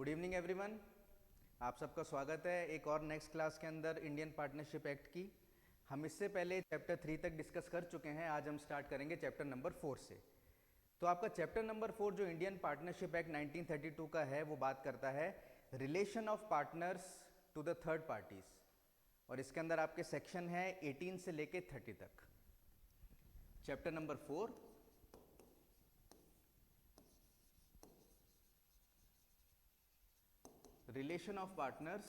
Good evening everyone. आप सबका स्वागत है एक और नेक्स्ट क्लास के अंदर इंडियन पार्टनरशिप एक्ट की। हम इससे पहले चैप्टर 3 तक डिस्कस कर चुके हैं। आज हम स्टार्ट करेंगे चैप्टर नंबर 4 से। तो आपका चैप्टर नंबर 4 जो इंडियन पार्टनरशिप एक्ट 1932 का है वो बात करता है relation of partners to the third parties, और इसके अंदर आपके सेक्शन है 18 से लेके 30 तक। Chapter number 4 relation of partners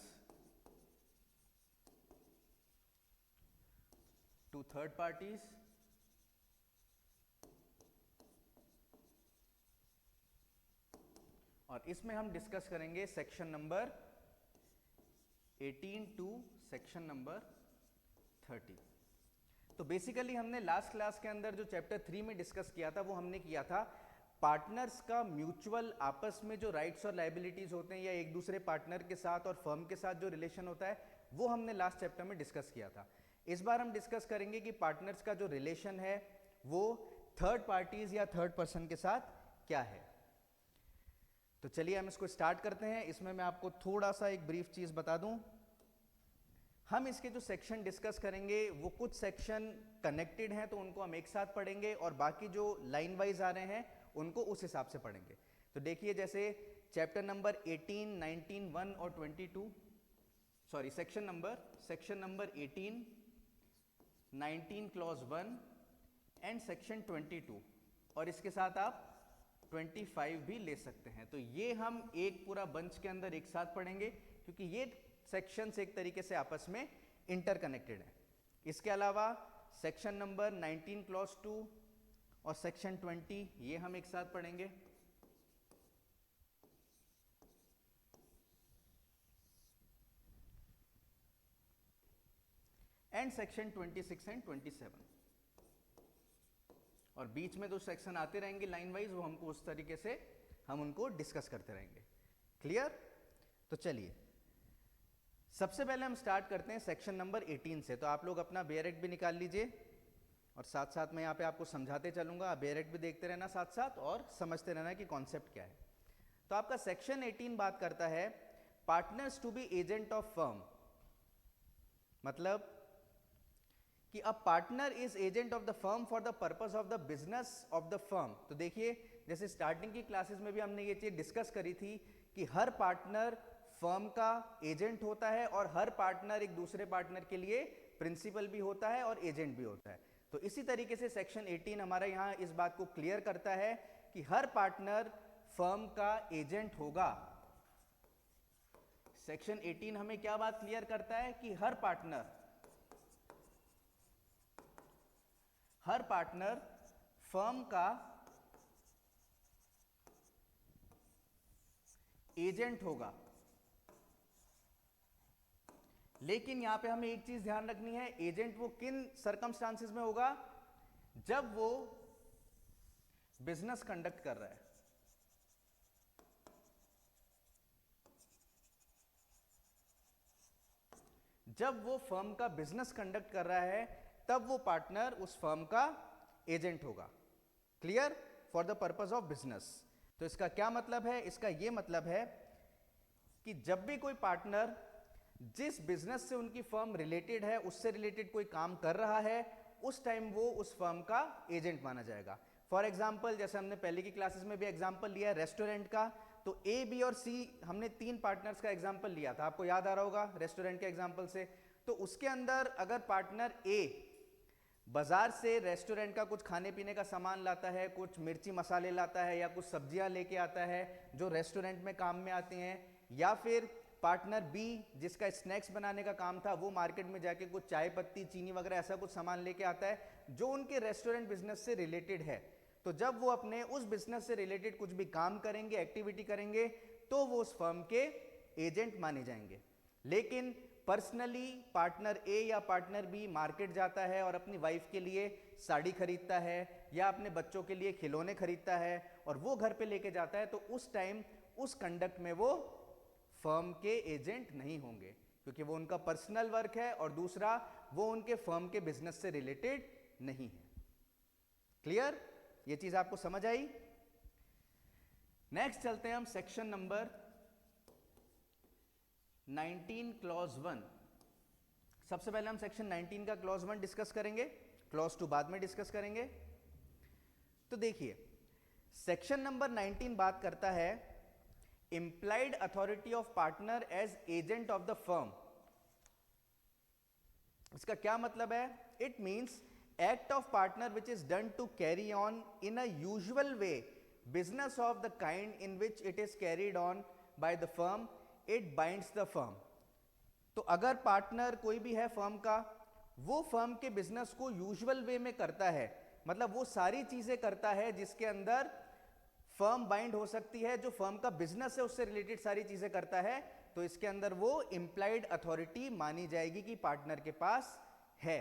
to third parties, और इसमें हम डिस्कस करेंगे section number 18 to section number 30। तो बेसिकली हमने लास्ट क्लास के अंदर जो चैप्टर 3 में डिस्कस किया था वो हमने किया था पार्टनर्स का म्यूचुअल आपस में जो राइट्स और लायबिलिटीज होते हैं या एक दूसरे पार्टनर के साथ और फर्म के साथ जो रिलेशन होता है वो हमने लास्ट चैप्टर में डिस्कस किया था। इस बार हम डिस्कस करेंगे कि पार्टनर्स का जो रिलेशन है वो थर्ड पार्टीज या थर्ड पर्सन के साथ क्या है। तो चलिए हम इसको स्टार्ट करते हैं। इसमें मैं आपको थोड़ा सा एक ब्रीफ चीज बता दूं। हम इसके जो सेक्शन डिस्कस करेंगे वो कुछ सेक्शन कनेक्टेड हैं तो उनको हम एक साथ पढ़ेंगे, और बाकी जो लाइन वाइज आ रहे हैं उनको उस हिसाब से पढ़ेंगे। तो देखिए जैसे चैप्टर नंबर 18, 19, 1 और 22, sorry section number 18, 19 clause 1 and section 22, और इसके साथ आप 25 भी ले सकते हैं। तो ये हम एक पूरा बंच के अंदर एक साथ पढ़ेंगे क्योंकि ये सेक्शंस एक तरीके से आपस में इंटरकनेक्टेड है। इसके अलावा सेक्शन नंबर 19 क्लॉज 2 और सेक्शन 20 ये हम एक साथ पढ़ेंगे। एंड सेक्शन 26 एंड 27, और बीच में जो सेक्शन आते रहेंगे लाइन वाइज वो हमको उस तरीके से हम उनको डिस्कस करते रहेंगे। क्लियर? तो चलिए सबसे पहले हम स्टार्ट करते हैं सेक्शन नंबर 18 से। तो आप लोग अपना बेयर एक्ट भी निकाल लीजिए, और साथ साथ मैं यहाँ पे आपको समझाते चलूंगा। बेयर एक्ट भी देखते रहना साथ साथ और समझते रहना कि कॉन्सेप्ट क्या है। तो आपका सेक्शन 18 बात करता है partners to be agent of firm, मतलब कि a partner is agent of the firm for the purpose of the business of the firm. तो देखिए जैसे स्टार्टिंग की क्लासेस में भी हमने ये चीज डिस्कस करी थी कि हर पार्टनर फर्म का एजेंट होता है और हर पार्टनर एक दूसरे पार्टनर के लिए प्रिंसिपल भी होता है और एजेंट भी होता है। तो इसी तरीके से सेक्शन 18 हमारा यहाँ इस बात को क्लियर करता है कि हर पार्टनर फर्म का एजेंट होगा। सेक्शन 18 हमें क्या बात क्लियर करता है कि हर पार्टनर फर्म का एजेंट होगा। लेकिन यहां पे हमें एक चीज ध्यान रखनी है, एजेंट वो किन सरकमस्टांसेस में होगा? जब वो बिजनेस कंडक्ट कर रहा है। जब वो फर्म का बिजनेस कंडक्ट कर रहा है तब वो पार्टनर उस फर्म का एजेंट होगा। Clear? For the purpose of business. तो इसका क्या मतलब है? इसका ये मतलब है कि जब भी कोई पार्टनर जिस बिजनेस से उनकी फर्म रिलेटेड है उससे रिलेटेड कोई काम कर रहा है उस टाइम वो उस फर्म का एजेंट माना जाएगा। फॉर एग्जाम्पल जैसे हमने पहले की क्लासेस में भी एग्जाम्पल लिया है रेस्टोरेंट का, तो ए, बी और सी हमने 3 पार्टनर्स का एग्जाम्पल लिया था, आपको याद आ रहा होगा रेस्टोरेंट के एग्जाम्पल से। तो उसके अंदर अगर पार्टनर ए बाजार से रेस्टोरेंट का कुछ खाने पीने का सामान लाता है, कुछ मिर्ची मसाले लाता है या कुछ सब्जियां लेके आता है जो रेस्टोरेंट में काम में आती हैं, या फिर पार्टनर बी जिसका स्नैक्स बनाने का काम था वो मार्केट में जाके कुछ चाय पत्ती चीनी वगैरह ऐसा कुछ सामान लेके आता है जो उनके रेस्टोरेंट बिजनेस से रिलेटेड है। तो जब वो अपने उस बिजनेस से रिलेटेड कुछ भी काम करेंगे, एक्टिविटी करेंगे, तो वो उस फर्म के एजेंट माने जाएंगे। लेकिन पर्सनली पार्टनर ए या पार्टनर बी मार्केट जाता है और अपनी वाइफ के लिए साड़ी खरीदता है या अपने बच्चों के लिए खिलौने खरीदता है और वो घर पे लेके जाता है, तो उस टाइम उस कंडक्ट में वो फर्म के एजेंट नहीं होंगे क्योंकि वो उनका पर्सनल वर्क है, और दूसरा वो उनके फर्म के बिजनेस से रिलेटेड नहीं है। क्लियर? ये चीज आपको समझ आई? नेक्स्ट चलते हैं हम सेक्शन नंबर 19 क्लॉज 1, सबसे पहले हम सेक्शन 19 का क्लॉज 1 डिस्कस करेंगे, क्लॉज 2 बाद में डिस्कस करेंगे। तो देखिए सेक्शन नंबर 19 बात करता है implied authority of partner as agent of the firm. इसका क्या मतलब है? It means act of partner which is done to carry on in a usual way business of the kind in which it is carried on by the firm, it binds the firm। तो अगर partner कोई भी है firm का, वो firm के business को usual वे में करता है, मतलब वो सारी चीजें करता है जिसके अंदर फर्म बाइंड हो सकती है, जो फर्म का बिजनेस है उससे रिलेटेड सारी चीजें करता है, तो इसके अंदर वो इंप्लाइड अथॉरिटी मानी जाएगी कि पार्टनर के पास है।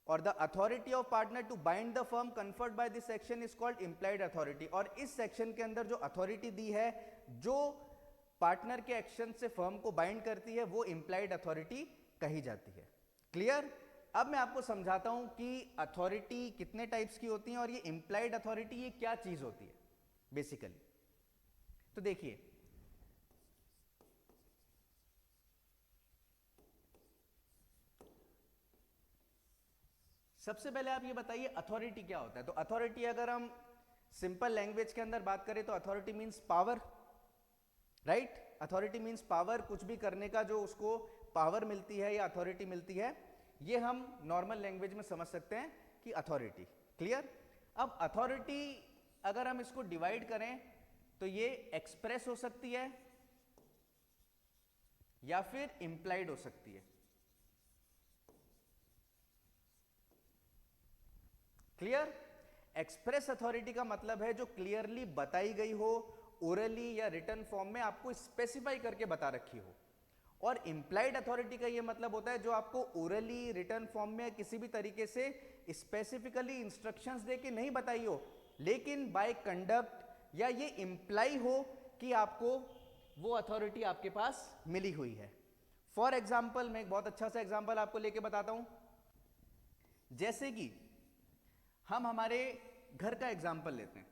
और the authority of partner to bind the firm conferred by this section is called implied authority. और इस सेक्शन के अंदर जो अथॉरिटी दी है जो पार्टनर के एक्शन से फर्म को बाइंड करती है, वो इंप्लाइड अथॉरिटी कही जाती है। क्लियर? अब मैं आपको समझाता हूं कि अथॉरिटी कितने टाइप्स की होती हैं और ये इंप्लाइड अथॉरिटी ये क्या चीज होती है बेसिकली। तो देखिए सबसे पहले आप ये बताइए अथॉरिटी क्या होता है। तो अथॉरिटी अगर हम सिंपल लैंग्वेज के अंदर बात करें तो authority means power, right? Authority means power, कुछ भी करने का जो उसको पावर मिलती है या अथॉरिटी मिलती है, ये हम नॉर्मल लैंग्वेज में समझ सकते हैं कि अथॉरिटी। क्लियर? अब अथॉरिटी अगर हम इसको डिवाइड करें तो ये एक्सप्रेस हो सकती है या फिर इंप्लाइड हो सकती है। क्लियर? एक्सप्रेस अथॉरिटी का मतलब है जो क्लियरली बताई गई हो, ओरली या रिटन फॉर्म में आपको स्पेसिफाई करके बता रखी हो। और इंप्लाइड अथॉरिटी का यह मतलब होता है जो आपको ओरली रिटन फॉर्म में किसी भी तरीके से स्पेसिफिकली इंस्ट्रक्शंस देके नहीं बताई हो, लेकिन बाय कंडक्ट या ये इंप्लाई हो कि आपको वो अथॉरिटी आपके पास मिली हुई है। फॉर एग्जाम्पल मैं एक बहुत अच्छा सा एग्जाम्पल आपको लेके बताता हूं। जैसे कि हम हमारे घर का एग्जाम्पल लेते हैं,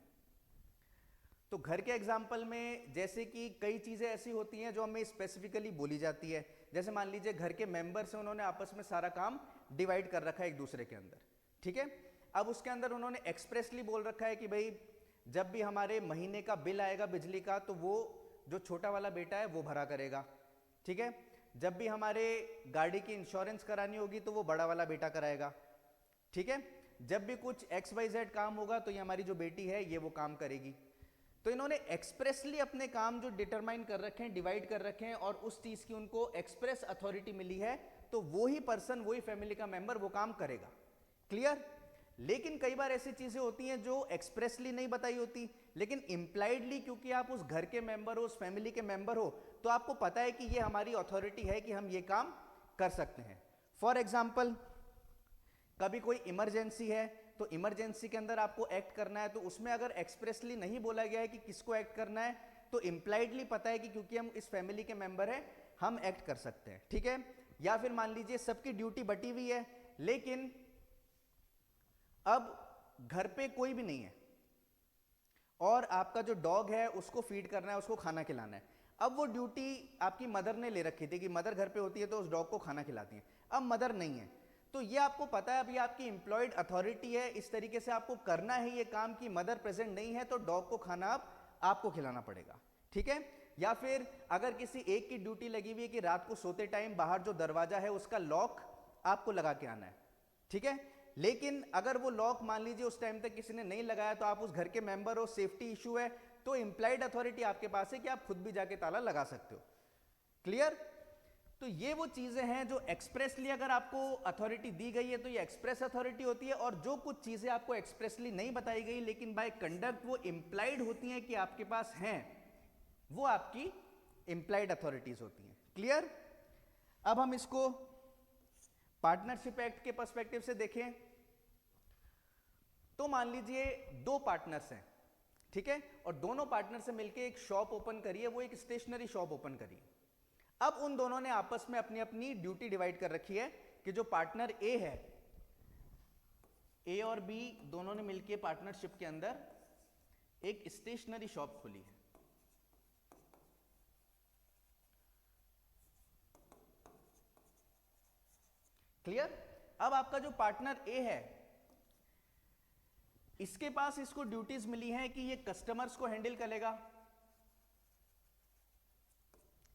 तो घर के एग्जाम्पल में जैसे कि कई चीज़ें ऐसी होती हैं जो हमें स्पेसिफिकली बोली जाती है। जैसे मान लीजिए घर के मेंबर्स हैं, उन्होंने आपस में सारा काम डिवाइड कर रखा है एक दूसरे के अंदर, ठीक है? अब उसके अंदर उन्होंने एक्सप्रेसली बोल रखा है कि भाई जब भी हमारे महीने का बिल आएगा बिजली का, तो वो जो छोटा वाला बेटा है वो भरा करेगा, ठीक है? जब भी हमारे गाड़ी की इंश्योरेंस करानी होगी तो वो बड़ा वाला बेटा कराएगा, ठीक है? जब भी कुछ XYZ काम होगा तो ये हमारी जो बेटी है ये वो काम करेगी। तो इन्होंने एक्सप्रेसली अपने काम जो डिटरमाइन कर रखे हैं, डिवाइड कर रखे हैं, और उस चीज की उनको एक्सप्रेस अथॉरिटी मिली है, तो वही पर्सन, वही फैमिली का मेंबर वो काम करेगा। क्लियर? लेकिन कई बार ऐसी चीजें होती हैं जो एक्सप्रेसली नहीं बताई होती, लेकिन इंप्लाइडली, क्योंकि आप उस घर के मेंबर हो, उस फैमिली के मेंबर हो, तो आपको पता है कि ये हमारी अथॉरिटी है कि हम ये काम कर सकते हैं। फॉर एग्जाम्पल कभी कोई इमरजेंसी है, तो इमरजेंसी के अंदर आपको एक्ट करना है, तो उसमें अगर एक्सप्रेसली नहीं बोला गया है कि किसको एक्ट करना है, तो इंप्लाइडली पता है कि क्योंकि हम इस फैमिली के मेंबर हैं हम एक्ट कर सकते हैं, ठीक है? या फिर मान लीजिए सबकी ड्यूटी बटी हुई है, लेकिन अब घर पे कोई भी नहीं है और आपका जो डॉग है उसको फीड करना है, उसको खाना खिलाना है। अब वो ड्यूटी आपकी मदर ने ले रखी थी कि मदर घर पे होती है तो उस डॉग को खाना खिलाती है। अब मदर नहीं है, तो ये आपको पता है अभी आपकी इंप्लॉयड अथॉरिटी है, इस तरीके से आपको करना है ये काम कि मदर प्रेजेंट नहीं है तो डॉग को खाना अब आपको खिलाना पड़ेगा, ठीक है? या फिर अगर किसी एक की ड्यूटी लगी हुई है कि रात को सोते टाइम बाहर जो दरवाजा है उसका लॉक आपको लगा के आना है, ठीक है? लेकिन अगर वो लॉक मान लीजिए उस टाइम तक किसी ने नहीं लगाया, तो आप उस घर के मेंबर हो, सेफ्टी इशू है, तो इंप्लाइड अथॉरिटी आपके पास है कि आप खुद भी जाके ताला लगा सकते हो। क्लियर? तो ये वो चीजें हैं जो एक्सप्रेसली अगर आपको अथॉरिटी दी गई है तो ये एक्सप्रेस अथॉरिटी होती है, और जो कुछ चीजें आपको एक्सप्रेसली नहीं बताई गई लेकिन बाय कंडक्ट वो इंप्लाइड होती हैं कि आपके पास हैं, वो आपकी इंप्लाइड अथॉरिटीज होती हैं। क्लियर? अब हम इसको पार्टनरशिप एक्ट के पर्सपेक्टिव से देखें तो मान लीजिए दो पार्टनर्स हैं, ठीक है? और दोनों पार्टनर से मिलकर एक शॉप ओपन करिए, वो एक स्टेशनरी शॉप ओपन करिए। अब उन दोनों ने आपस में अपनी अपनी ड्यूटी डिवाइड कर रखी है कि जो पार्टनर ए है, ए और बी दोनों ने मिलकर पार्टनरशिप के अंदर एक स्टेशनरी शॉप खोली है। क्लियर? अब आपका जो पार्टनर ए है, इसके पास इसको ड्यूटीज मिली हैं कि ये कस्टमर्स को हैंडल करेगा,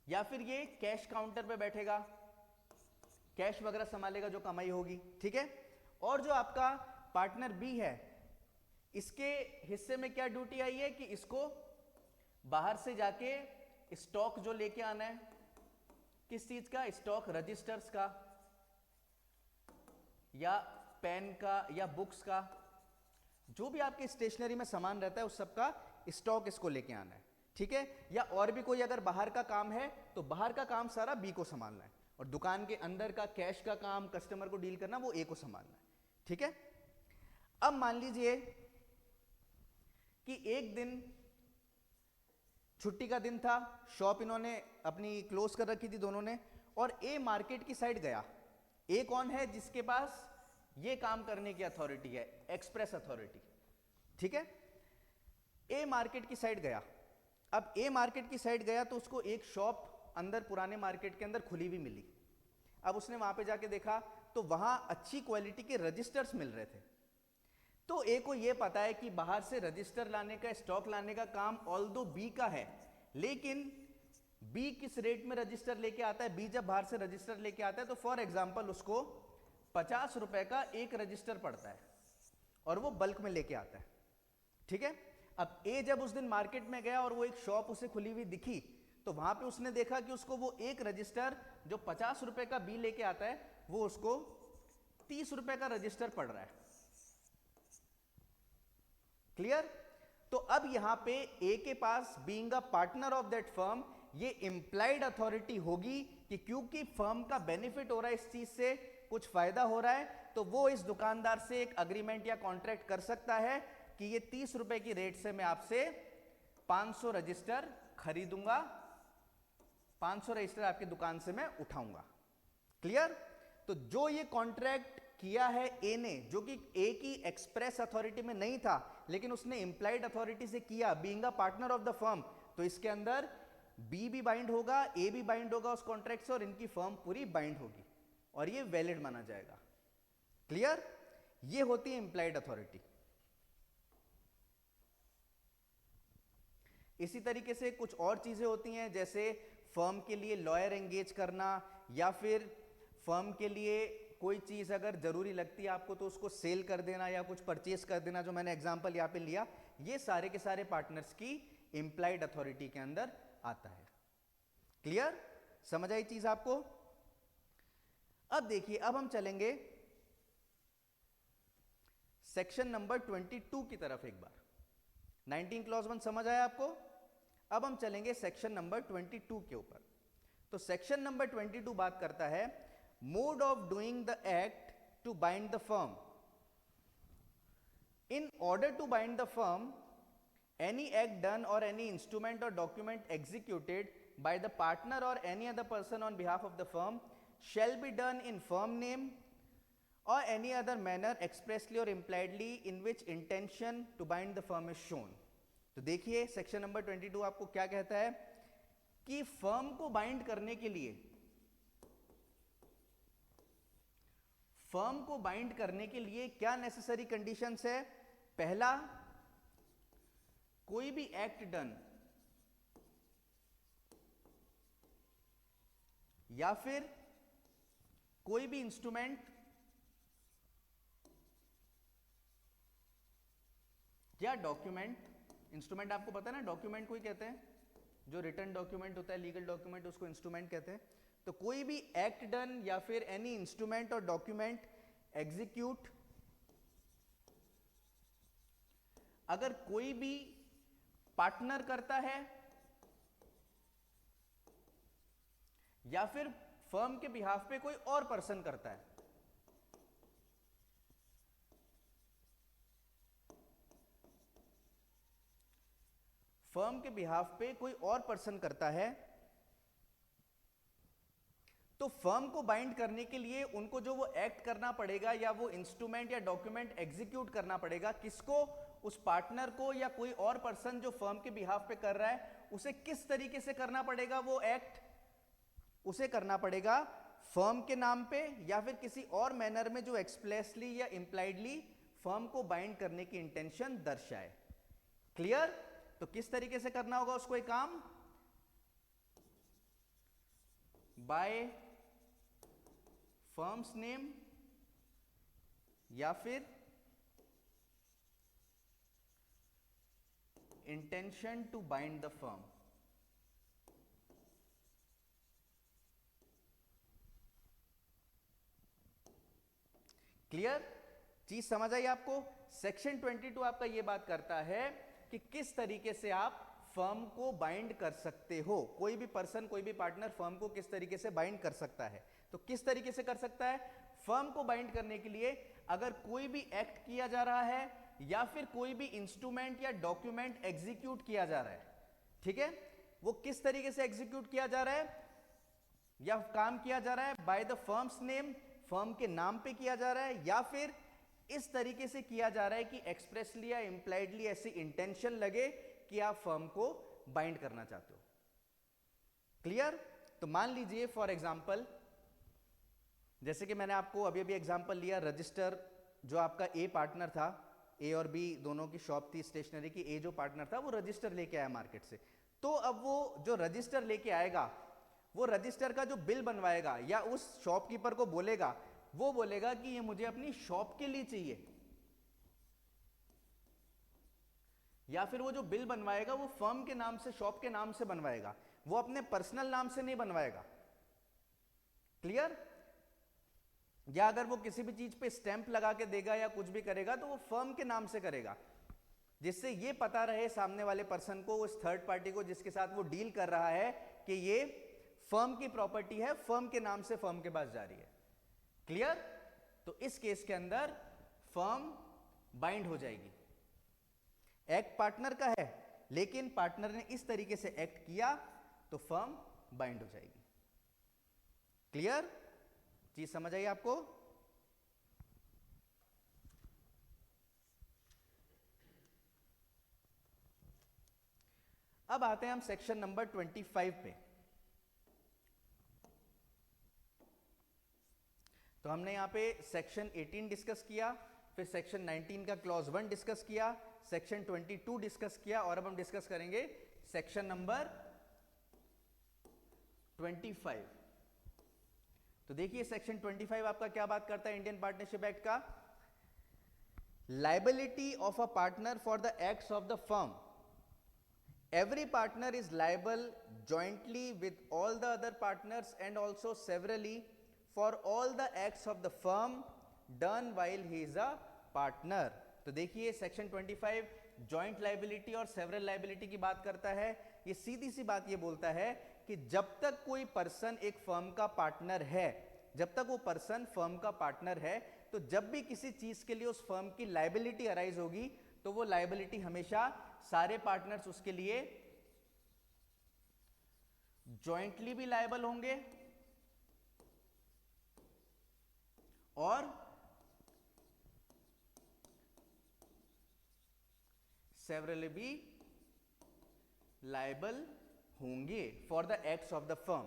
या फिर ये कैश काउंटर पे बैठेगा, कैश वगैरह संभालेगा जो कमाई होगी, ठीक है। और जो आपका पार्टनर बी है, इसके हिस्से में क्या ड्यूटी आई है कि इसको बाहर से जाके स्टॉक जो लेके आना है, किस चीज का, स्टॉक रजिस्टर्स का या पेन का या बुक्स का, जो भी आपके स्टेशनरी में सामान रहता है उस सब का स्टॉक इसको लेके आना है, ठीक है। या और भी कोई अगर बाहर का काम है तो बाहर का काम सारा बी को संभालना है, और दुकान के अंदर का कैश का काम, कस्टमर को डील करना, वो ए को संभालना है, ठीक है। अब मान लीजिए कि एक दिन छुट्टी का दिन था, शॉप इन्होंने अपनी क्लोज कर रखी थी दोनों ने, और ए मार्केट की साइड गया। ए कौन है? जिसके पास ये काम करने की अथॉरिटी है, एक्सप्रेस अथॉरिटी, ठीक है। ए मार्केट की साइड गया। अब ए मार्केट की साइड गया तो उसको एक शॉप अंदर पुराने मार्केट के अंदर खुली हुई मिली। अब उसने वहां पे जाके देखा तो वहां अच्छी क्वालिटी के रजिस्टर्स मिल रहे थे। तो ए को ये पता है कि बाहर से रजिस्टर लाने का, स्टॉक लाने का काम ऑल्दो बी का है, लेकिन बी किस रेट में रजिस्टर लेके आता है? बी जब बाहर से रजिस्टर लेके आता है तो फॉर एग्जांपल उसको 50 रुपए का एक रजिस्टर पड़ता है और वो बल्क में लेके आता है, ठीक है। अब ए जब उस दिन मार्केट में गया और वो एक शॉप उसे खुली हुई दिखी तो वहां पे उसने देखा कि उसको वो एक रजिस्टर जो 50 रुपए का बी लेके आता है वो उसको 30 रुपए का रजिस्टर पड़ रहा है। क्लियर? तो अब यहां पे ए के पास being a partner of that firm ये इंप्लाइड अथॉरिटी होगी कि क्योंकि फर्म का बेनिफिट हो रहा है, इस चीज से कुछ फायदा हो रहा है, तो वो इस दुकानदार से एक अग्रीमेंट या कॉन्ट्रैक्ट कर सकता है कि ये 30 रुपए की रेट से मैं आपसे 500 रजिस्टर खरीदूंगा, 500 रजिस्टर आपकी दुकान से मैं उठाऊंगा। क्लियर? तो जो ये कॉन्ट्रैक्ट किया है ए ने, जो कि ए की एक्सप्रेस अथॉरिटी में नहीं था लेकिन उसने इंप्लाइड अथॉरिटी से किया being a partner of the firm, तो इसके अंदर बी भी बाइंड होगा, ए भी बाइंड होगा उस कॉन्ट्रैक्ट से, और इनकी फर्म पूरी बाइंड होगी और ये वैलिड माना जाएगा। क्लियर? ये होती है इंप्लाइड अथॉरिटी। इसी तरीके से कुछ और चीजें होती हैं, जैसे फर्म के लिए लॉयर एंगेज करना, या फिर फर्म के लिए कोई चीज अगर जरूरी लगती है आपको तो उसको सेल कर देना या कुछ परचेस कर देना, जो मैंने एग्जांपल यहां पे लिया, ये सारे के सारे पार्टनर्स की इंप्लाइड अथॉरिटी के अंदर आता है। क्लियर? समझ आई चीज आपको? अब देखिए, अब हम चलेंगे सेक्शन नंबर 22 की तरफ एक बार। 19 क्लॉज 1 समझ आया आपको? अब हम चलेंगे सेक्शन नंबर 22 के ऊपर। तो सेक्शन नंबर 22 बात करता है mode of doing the act to bind the firm. In order to bind the firm, any act done or any instrument or document executed by the partner or any other person on behalf of the firm shall be done in firm name or any other manner expressly or impliedly in which intention to bind the firm is shown। तो देखिए section number 22 आपको क्या कहता है कि firm को bind करने के लिए, फर्म को बाइंड करने के लिए क्या नेसेसरी कंडीशंस है? पहला, कोई भी एक्ट डन या फिर कोई भी इंस्ट्रूमेंट या डॉक्यूमेंट, इंस्ट्रूमेंट आपको पता है ना, डॉक्यूमेंट कोई कहते हैं, जो रिटन डॉक्यूमेंट होता है, लीगल डॉक्यूमेंट, उसको इंस्ट्रूमेंट कहते हैं। तो कोई भी एक्ट डन या फिर एनी इंस्ट्रूमेंट और डॉक्यूमेंट एग्जीक्यूट, अगर कोई भी पार्टनर करता है या फिर फर्म के बिहाफ पे कोई और पर्सन करता है, फर्म के बिहाफ पे कोई और पर्सन करता है, तो फर्म को बाइंड करने के लिए उनको जो वो एक्ट करना पड़ेगा या वो इंस्ट्रूमेंट या डॉक्यूमेंट एग्जीक्यूट करना पड़ेगा, किसको? उस पार्टनर को या कोई और पर्सन जो फर्म के बिहाफ पे कर रहा है, उसे किस तरीके से करना पड़ेगा? वो एक्ट उसे करना पड़ेगा फर्म के नाम पे या फिर किसी और मैनर में जो एक्सप्रेसली या इंप्लाइडली फर्म को बाइंड करने की इंटेंशन दर्शाए। क्लियर? तो किस तरीके से करना होगा उसको एक काम, बाय फर्म्स नेम या फिर intention to bind the firm. Clear? चीज समझ आई आपको? सेक्शन 22 आपका ये बात करता है कि किस तरीके से आप फर्म को बाइंड कर सकते हो। कोई भी पर्सन, कोई भी पार्टनर फर्म को किस तरीके से बाइंड कर सकता है। तो किस तरीके से कर सकता है? फर्म को बाइंड करने के लिए अगर कोई भी एक्ट किया जा रहा है या फिर कोई भी इंस्ट्रूमेंट या डॉक्यूमेंट एग्जीक्यूट किया जा रहा है, ठीक है, वो किस तरीके से एग्जीक्यूट किया जा रहा है या काम किया जा रहा है? By the firms name, firm के नाम पे किया जा रहा है, या फिर इस तरीके से किया जा रहा है कि एक्सप्रेसली या इंप्लाइडली ऐसी इंटेंशन लगे कि आप फर्म को बाइंड करना चाहते हो। क्लियर? तो मान लीजिए फॉर एग्जांपल, जैसे कि मैंने आपको अभी अभी एग्जांपल लिया, रजिस्टर जो आपका ए पार्टनर था, ए और बी दोनों की शॉप थी स्टेशनरी की, ए जो पार्टनर था वो रजिस्टर लेके आया मार्केट से। तो अब वो जो रजिस्टर लेके आएगा, वो रजिस्टर का जो बिल बनवाएगा या उस शॉपकीपर को बोलेगा, वो बोलेगा कि ये मुझे अपनी शॉप के लिए चाहिए, या फिर वो जो बिल बनवाएगा वो फर्म के नाम से, शॉप के नाम से बनवाएगा, वो अपने पर्सनल नाम से नहीं बनवाएगा। क्लियर? या अगर वो किसी भी चीज पे स्टैंप लगा के देगा या कुछ भी करेगा तो वो फर्म के नाम से करेगा, जिससे ये पता रहे सामने वाले पर्सन को, उस थर्ड पार्टी को जिसके साथ वो डील कर रहा है, कि ये फर्म की प्रॉपर्टी है, फर्म के नाम से फर्म के पास जा रही है। क्लियर? तो इस केस के अंदर फर्म बाइंड हो जाएगी। एक्ट पार्टनर का है, लेकिन पार्टनर ने इस तरीके से एक्ट किया तो फर्म बाइंड हो जाएगी। क्लियर? चीज समझ आई आपको? अब आते हैं हम सेक्शन नंबर 25 पे। तो हमने यहां पे सेक्शन 18 डिस्कस किया, फिर सेक्शन 19 का क्लॉज 1 डिस्कस किया, सेक्शन 22 डिस्कस किया, और अब हम डिस्कस करेंगे सेक्शन नंबर 25। तो देखिए सेक्शन 25 आपका क्या बात करता है इंडियन पार्टनरशिप एक्ट का। Liability of a partner for the acts of the firm. Every partner is liable jointly with all the other partners and also severally for all the acts of the firm done while he is a partner। तो देखिए section 25 joint liability और several liability की बात करता है। ये सीधी सी बात ये बोलता है कि जब तक कोई पर्सन एक फर्म का पार्टनर है, जब तक वो पर्सन फर्म का पार्टनर है, तो जब भी किसी चीज के लिए उस फर्म की लाइबिलिटी अराइज होगी तो वो लाइबिलिटी हमेशा सारे पार्टनर्स उसके लिए जॉइंटली भी लायबल होंगे और सेवरली भी लायबल होंगे for the acts of the firm.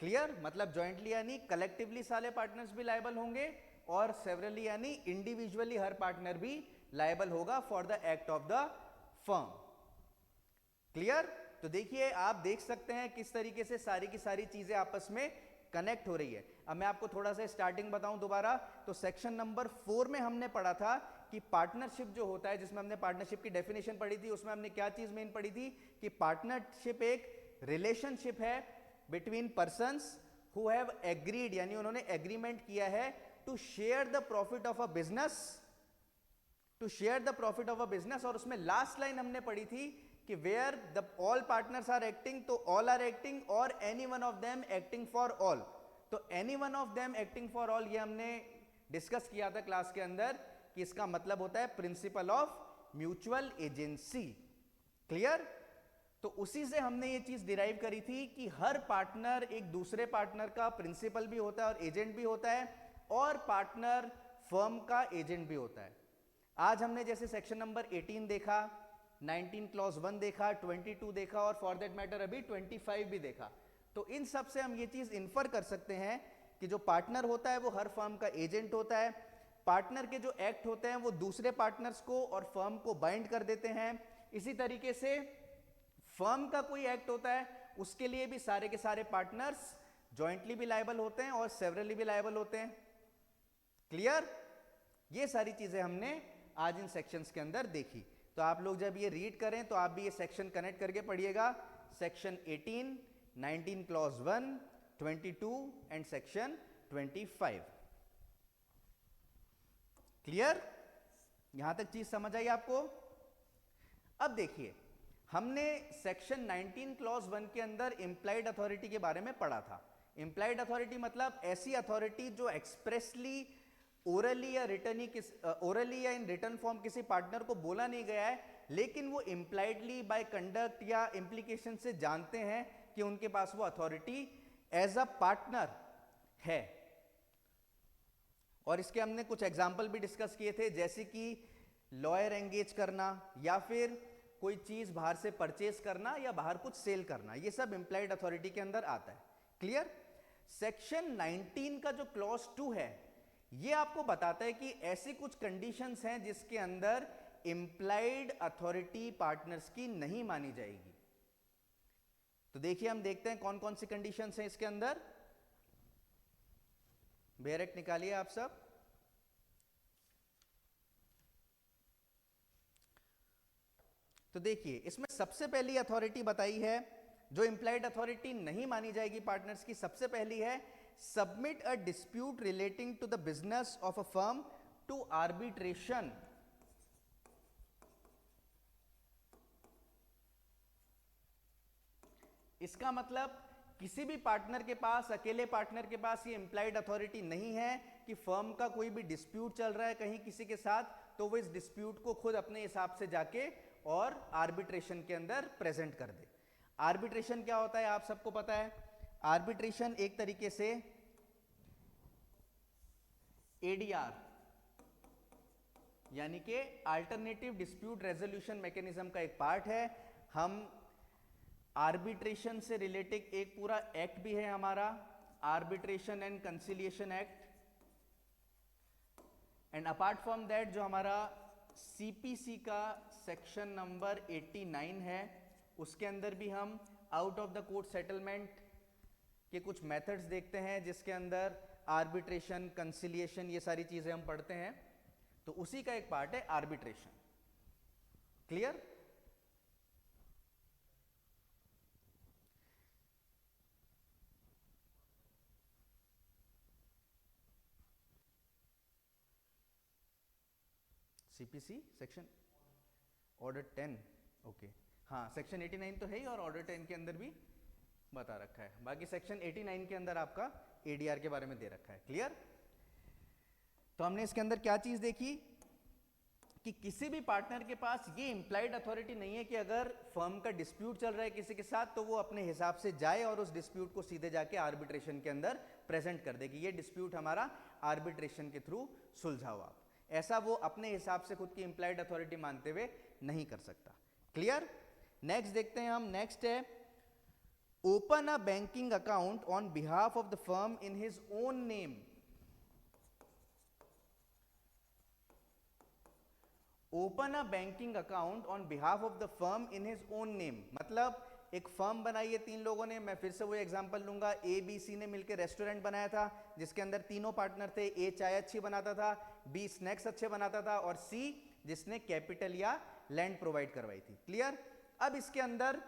Clear? मतलब जॉइंटली यानी कलेक्टिवली सारे पार्टनर्स भी लायबल होंगे, और सेवरली यानी इंडिविजुअली हर पार्टनर भी लायबल होगा for the act of the firm. Clear? तो देखिए आप देख सकते हैं किस तरीके से सारी की सारी चीजें आपस में कनेक्ट हो रही है। अब मैं आपको थोड़ा सा स्टार्टिंग बताऊं दोबारा, तो सेक्शन नंबर 4 में हमने पढ़ा था कि पार्टनरशिप जो होता है, जिसमें हमने पार्टनरशिप की डेफिनेशन पढ़ी थी, उसमें हमने क्या चीज मेन पढ़ी थी कि पार्टनरशिप एक रिलेशनशिप है between persons who have agreed, यानी उन्होंने एग्रीमेंट किया है to share the profit of a business, to share the profit of a business. और उसमें लास्ट लाइन हमने पढ़ी थी कि where the all partners are acting, तो all are acting or any one of them acting for all. तो any one of them acting for all ये हमने डिस्कस किया था क्लास के अंदर कि इसका मतलब होता है principle of mutual agency. Clear? तो उसी से हमने ये चीज डिराइव करी थी कि हर पार्टनर एक दूसरे पार्टनर का प्रिंसिपल भी होता है और एजेंट भी होता है, और पार्टनर फर्म का एजेंट भी होता है। आज हमने जैसे सेक्शन नंबर 18 देखा, 19 क्लॉज 1 देखा, 22 देखा, और फॉर दैट मैटर अभी 25 भी देखा। तो इन सब से हम ये चीज इन्फर कर सकते हैं कि जो पार्टनर होता है वो हर फर्म का एजेंट होता है। पार्टनर के जो एक्ट होते हैं वो दूसरे पार्टनर्स को और फर्म को बाइंड कर देते हैं। इसी तरीके से फर्म का कोई एक्ट होता है उसके लिए भी सारे के सारे पार्टनर्स जॉइंटली भी लायबल होते हैं और सेवरली भी लायबल होते हैं। क्लियर? ये सारी चीजें हमने आज इन सेक्शंस के अंदर देखी। तो आप लोग जब ये रीड करें तो आप भी ये सेक्शन कनेक्ट करके पढ़िएगा। Section 18, 19 clause 1, 22 and section 25। Clear? यहां तक चीज समझ आई आपको? अब देखिए, हमने सेक्शन 19 क्लॉज 1 के अंदर इंप्लाइड अथॉरिटी के बारे में पढ़ा था। इंप्लाइड अथॉरिटी मतलब ऐसी अथॉरिटी जो एक्सप्रेसली ओरली या इन रिटर्न फॉर्म किसी पार्टनर को बोला नहीं गया है, लेकिन वो इंप्लाइडली बाय कंडक्ट या इंप्लीकेशन से जानते हैं कि उनके पास वो अथॉरिटी एज अ पार्टनर है। और इसके हमने कुछ एग्जाम्पल भी डिस्कस किए थे, जैसे कि लॉयर एंगेज करना या फिर कोई चीज बाहर से परचेज करना या बाहर कुछ सेल करना, ये सब इंप्लाइड अथॉरिटी के अंदर आता है। क्लियर? सेक्शन 19 का जो क्लॉज 2 है ये आपको बताता है कि ऐसी कुछ कंडीशंस हैं जिसके अंदर इंप्लाइड अथॉरिटी पार्टनर्स की नहीं मानी जाएगी। तो देखिए, हम देखते हैं कौन कौन सी कंडीशंस हैं इसके अंदर। बेरेक्ट निकालिए आप सब। तो देखिए, इसमें सबसे पहली अथॉरिटी बताई है जो इंप्लाइड अथॉरिटी नहीं मानी जाएगी पार्टनर्स की। सबसे पहली है submit a dispute relating to the business of a firm to arbitration. इसका मतलब किसी भी पार्टनर के पास, अकेले पार्टनर के पास ये इंप्लाइड अथॉरिटी नहीं है कि फर्म का कोई भी डिस्प्यूट चल रहा है कहीं किसी के साथ, तो वो इस डिस्प्यूट को खुद अपने हिसाब से जाके और आर्बिट्रेशन के अंदर प्रेजेंट कर दे। आर्बिट्रेशन क्या होता है आप सबको पता है। आर्बिट्रेशन एक तरीके से एडीआर यानी कि अल्टरनेटिव डिस्प्यूट रेजोल्यूशन मैकेनिज्म का एक पार्ट है। हम आर्बिट्रेशन से रिलेटेड एक पूरा एक्ट भी है हमारा, arbitration and conciliation act. And apart from that जो हमारा सीपीसी का सेक्शन नंबर 89 है, उसके अंदर भी हम out of the court settlement के कुछ मेथड्स देखते हैं, जिसके अंदर आर्बिट्रेशन, कंसिलिएशन, ये सारी चीजें हम पढ़ते हैं। तो उसी का एक पार्ट है arbitration. Clear? CPC section order 10, okay, हाँ, सेक्शन 89 तो है ही और ऑर्डर 10 के अंदर भी बता रखा है। बाकी सेक्शन 89 के अंदर आपका एडीआर के बारे में दे रखा है। क्लियर? तो हमने इसके अंदर क्या चीज देखी कि किसी भी पार्टनर के पास ये इंप्लाइड अथॉरिटी नहीं है कि अगर फर्म का डिस्प्यूट चल रहा है किसी के साथ तो वो अपने हिसाब से जाए और उस डिस्प्यूट को सीधे जाके आर्बिट्रेशन के अंदर प्रेजेंट कर दे कि ये डिस्प्यूट हमारा आर्बिट्रेशन के थ्रू सुलझाओ आप। ऐसा वो अपने हिसाब से खुद की इंप्लाइड अथॉरिटी मानते हुए नहीं कर सकता। क्लियर? नेक्स्ट देखते हैं हम। नेक्स्ट है open a banking account on behalf of the firm in his own name. Open a banking account on behalf of the firm in his own name मतलब एक फर्म बनाई है तीन लोगों ने। मैं फिर से वो एग्जांपल लूंगा। ए बी सी ने मिलकर रेस्टोरेंट बनाया था जिसके अंदर तीनों पार्टनर थे। ए चाय अच्छी बनाता था, बी स्नैक्स अच्छे बनाता था और सी जिसने कैपिटल या लैंड प्रोवाइड करवाई थी। क्लियर? अब इसके अंदर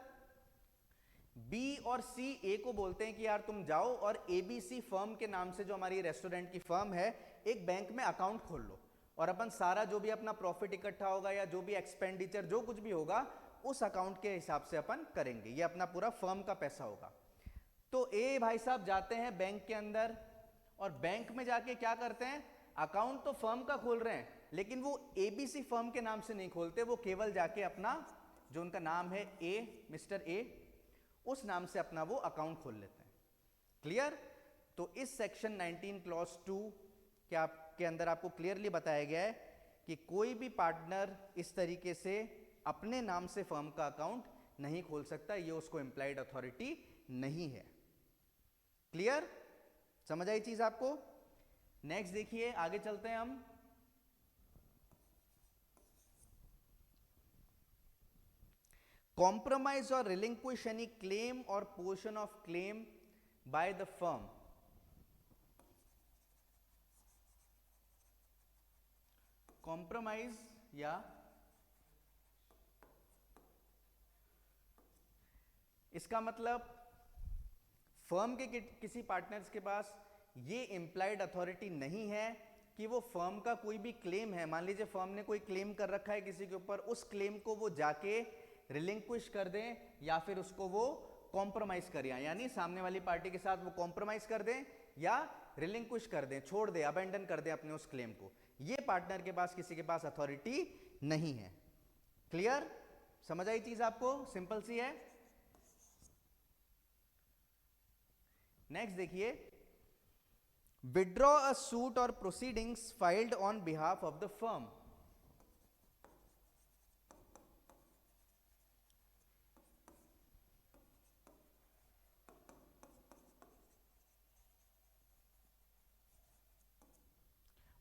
बी और सी ए को बोलते हैं कि यार तुम जाओ और एबीसी फर्म के नाम से जो हमारी रेस्टोरेंट की फर्म है एक बैंक में अकाउंट खोल लो और अपन सारा जो भी अपना प्रॉफिट इकट्ठा होगा या जो भी एक्सपेंडिचर जो कुछ भी होगा उस अकाउंट के हिसाब से अपन करेंगे, ये अपना पूरा फर्म का पैसा होगा। तो ए भाई साहब जाते हैं बैंक के अंदर और बैंक में जाके क्या करते हैं, अकाउंट तो फर्म का खोल रहे हैं लेकिन वो एबीसी फर्म के नाम से नहीं खोलते, वो केवल जाके अपना जो उनका नाम है ए, मिस्टर ए, उस नाम से अपना वो अकाउंट खोल लेते हैं। क्लियर? तो इस सेक्शन 19 क्लॉज 2 के अंदर आपको क्लियरली बताया गया है कि कोई भी पार्टनर इस तरीके से अपने नाम से फर्म का अकाउंट नहीं खोल सकता, ये उसको इंप्लाइड अथॉरिटी नहीं है। क्लियर? समझ आई चीज आपको? नेक्स्ट देखिए, आगे चलते हैं हम। कॉम्प्रोमाइज और रिलिंक्विश एनी क्लेम और portion of claim by the firm. Compromise या इसका मतलब फर्म के किसी पार्टनर्स के पास ये इंप्लाइड अथॉरिटी नहीं है कि वो फर्म का कोई भी क्लेम है, मान लीजिए फर्म ने कोई क्लेम कर रखा है किसी के ऊपर, उस क्लेम को वो जाके रिलिंक्विश कर दें या फिर उसको वो कॉम्प्रोमाइज कर, यानी सामने वाली पार्टी के साथ वो कॉम्प्रोमाइज कर दें या रिलिंक्विश कर दें, छोड़ दें, अबेंडन कर दें अपने उस क्लेम को। ये पार्टनर के पास किसी के पास अथॉरिटी नहीं है। क्लियर? समझ आई चीज आपको? सिंपल सी है। नेक्स्ट देखिए, विड्रॉ अ सूट और proceedings filed on behalf of the firm.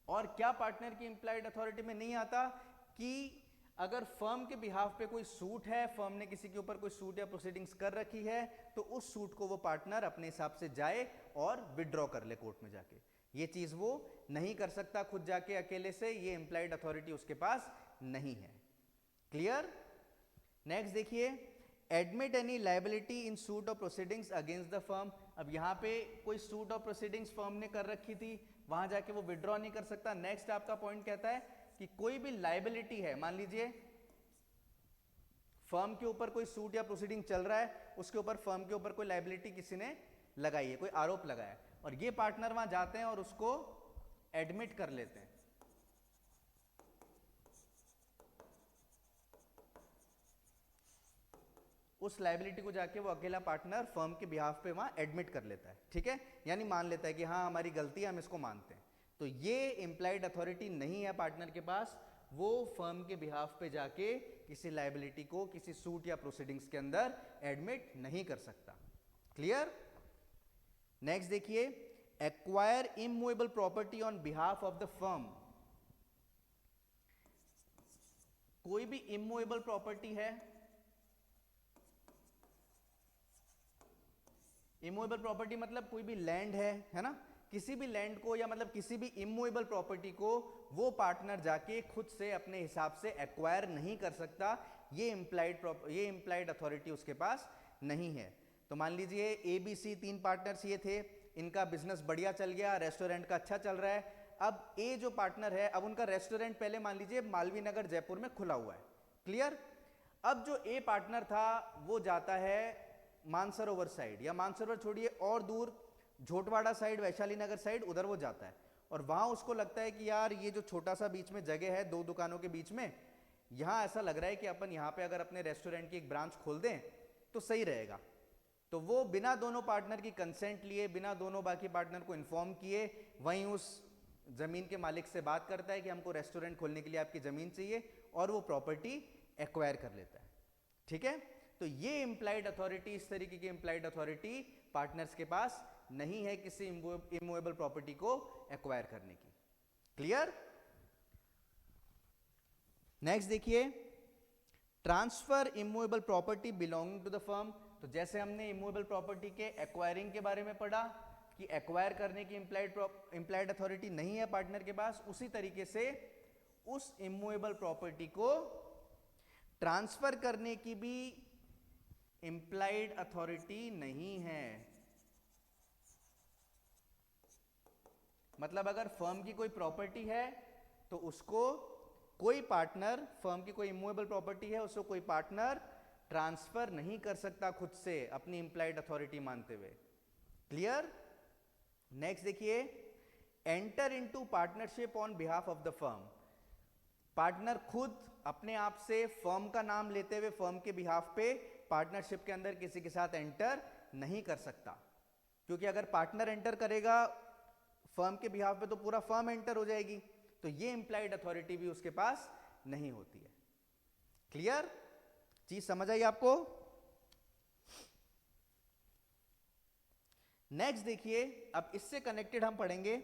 और क्या पार्टनर की इंप्लाइड अथॉरिटी में नहीं आता कि अगर फर्म के बिहाफ पे कोई सूट है, फर्म ने किसी के ऊपर कोई सूट या प्रोसीडिंग्स कर रखी है, तो उस सूट को वो पार्टनर अपने हिसाब से जाए और विड्रॉ कर ले कोर्ट में जाके। ये चीज वो नहीं कर सकता खुद जाके अकेले से, ये इंप्लाइड अथॉरिटी उसके पास नहीं है। क्लियर? नेक्स्ट देखिए, एडमिट एनी लायबिलिटी इन सूट और प्रोसीडिंग्स अगेंस्ट द फर्म। अब यहां पे कोई सूट और प्रोसीडिंग्स फर्म ने कर रखी थी, वहां जाके वो विड्रॉ नहीं कर सकता। नेक्स्ट आपका पॉइंट कहता है कि कोई भी लायबिलिटी है, मान लीजिए फर्म के ऊपर कोई सूट या प्रोसीडिंग चल रहा है, उसके ऊपर फर्म के ऊपर कोई लायबिलिटी किसी ने लगाई है, कोई आरोप लगाया है, और ये पार्टनर वहां जाते हैं और उसको एडमिट कर लेते हैं। उस लायबिलिटी को जाके वो अकेला पार्टनर फर्म के बिहाफ पे वहां एडमिट कर लेता है, ठीक है, यानी मान लेता है कि हाँ हमारी गलती है, हम इसको मानते हैं। तो ये इंप्लाइड अथॉरिटी नहीं है पार्टनर के पास, वो फर्म के बिहाफ पे जाके किसी लायबिलिटी को किसी सूट या प्रोसीडिंग्स के अंदर एडमिट नहीं कर सकता। क्लियर? नेक्स्ट देखिए, acquire immovable property on behalf of the firm. कोई भी इमूवेबल प्रॉपर्टी है, इमूवेबल प्रॉपर्टी मतलब कोई भी लैंड है ना, किसी भी लैंड को या मतलब किसी भी इमूवेबल प्रॉपर्टी को वो पार्टनर जाके खुद से अपने हिसाब से एक्वायर नहीं कर सकता। ये इंप्लाइड अथॉरिटी उसके पास नहीं है। तो मान लीजिए ABC 3 पार्टनर्स ये थे, इनका बिजनेस बढ़िया चल गया, रेस्टोरेंट का अच्छा चल रहा है। अब ए जो पार्टनर है, अब उनका रेस्टोरेंट पहले मान लीजिए मालवीय नगर जयपुर में खुला हुआ है। क्लियर? अब जो ए पार्टनर था वो जाता है मानसरोवर साइड, या मानसरोवर छोड़िए और दूर झोटवाड़ा साइड, वैशाली नगर साइड, उधर वो जाता है, और वहां उसको लगता है कि यार ये जो छोटा सा बीच में जगह है दो दुकानों के बीच में, यहां ऐसा लग रहा है कि अपन यहां पे अगर अपने रेस्टोरेंट की एक ब्रांच खोल दें तो सही रहेगा। तो वो बिना दोनों पार्टनर की कंसेंट लिए, बिना दोनों बाकी पार्टनर को इन्फॉर्म किए, वहीं उस जमीन के मालिक से बात करता है कि हमको रेस्टोरेंट खोलने के लिए आपकी जमीन चाहिए, और वो प्रॉपर्टी एक्वायर कर लेता है। ठीक है? तो ये इंप्लाइड अथॉरिटी, इस तरीके की इंप्लाइड अथॉरिटी पार्टनर्स के पास नहीं है किसी इमूवेबल प्रॉपर्टी को एक्वायर करने की। क्लियर? नेक्स्ट देखिए, transfer immovable property belonging to the firm. तो जैसे हमने इमूवेबल प्रॉपर्टी के एक्वायरिंग के बारे में पढ़ा कि एक्वायर करने की इंप्लाइड अथॉरिटी नहीं है पार्टनर के पास, उसी तरीके से उस इमूवेबल प्रॉपर्टी को ट्रांसफर करने की भी इंप्लाइड अथॉरिटी नहीं है। मतलब अगर फर्म की कोई प्रॉपर्टी है तो उसको कोई पार्टनर, फर्म की कोई इमूवेबल प्रॉपर्टी है, उसको कोई पार्टनर ट्रांसफर नहीं कर सकता खुद से अपनी इंप्लाइड अथॉरिटी मानते हुए। क्लियर? नेक्स्ट देखिए, enter into partnership on behalf of the firm. Partner खुद अपने आप से फर्म का नाम लेते हुए फर्म के बिहाफ पे पार्टनरशिप के अंदर किसी के साथ एंटर नहीं कर सकता, क्योंकि अगर पार्टनर एंटर करेगा फर्म के बिहाफ पे तो पूरा फर्म एंटर हो जाएगी, तो ये इंप्लाइड अथॉरिटी भी उसके पास नहीं होती है। क्लियर? चीज समझ आई आपको? नेक्स्ट देखिए, अब इससे कनेक्टेड हम पढ़ेंगे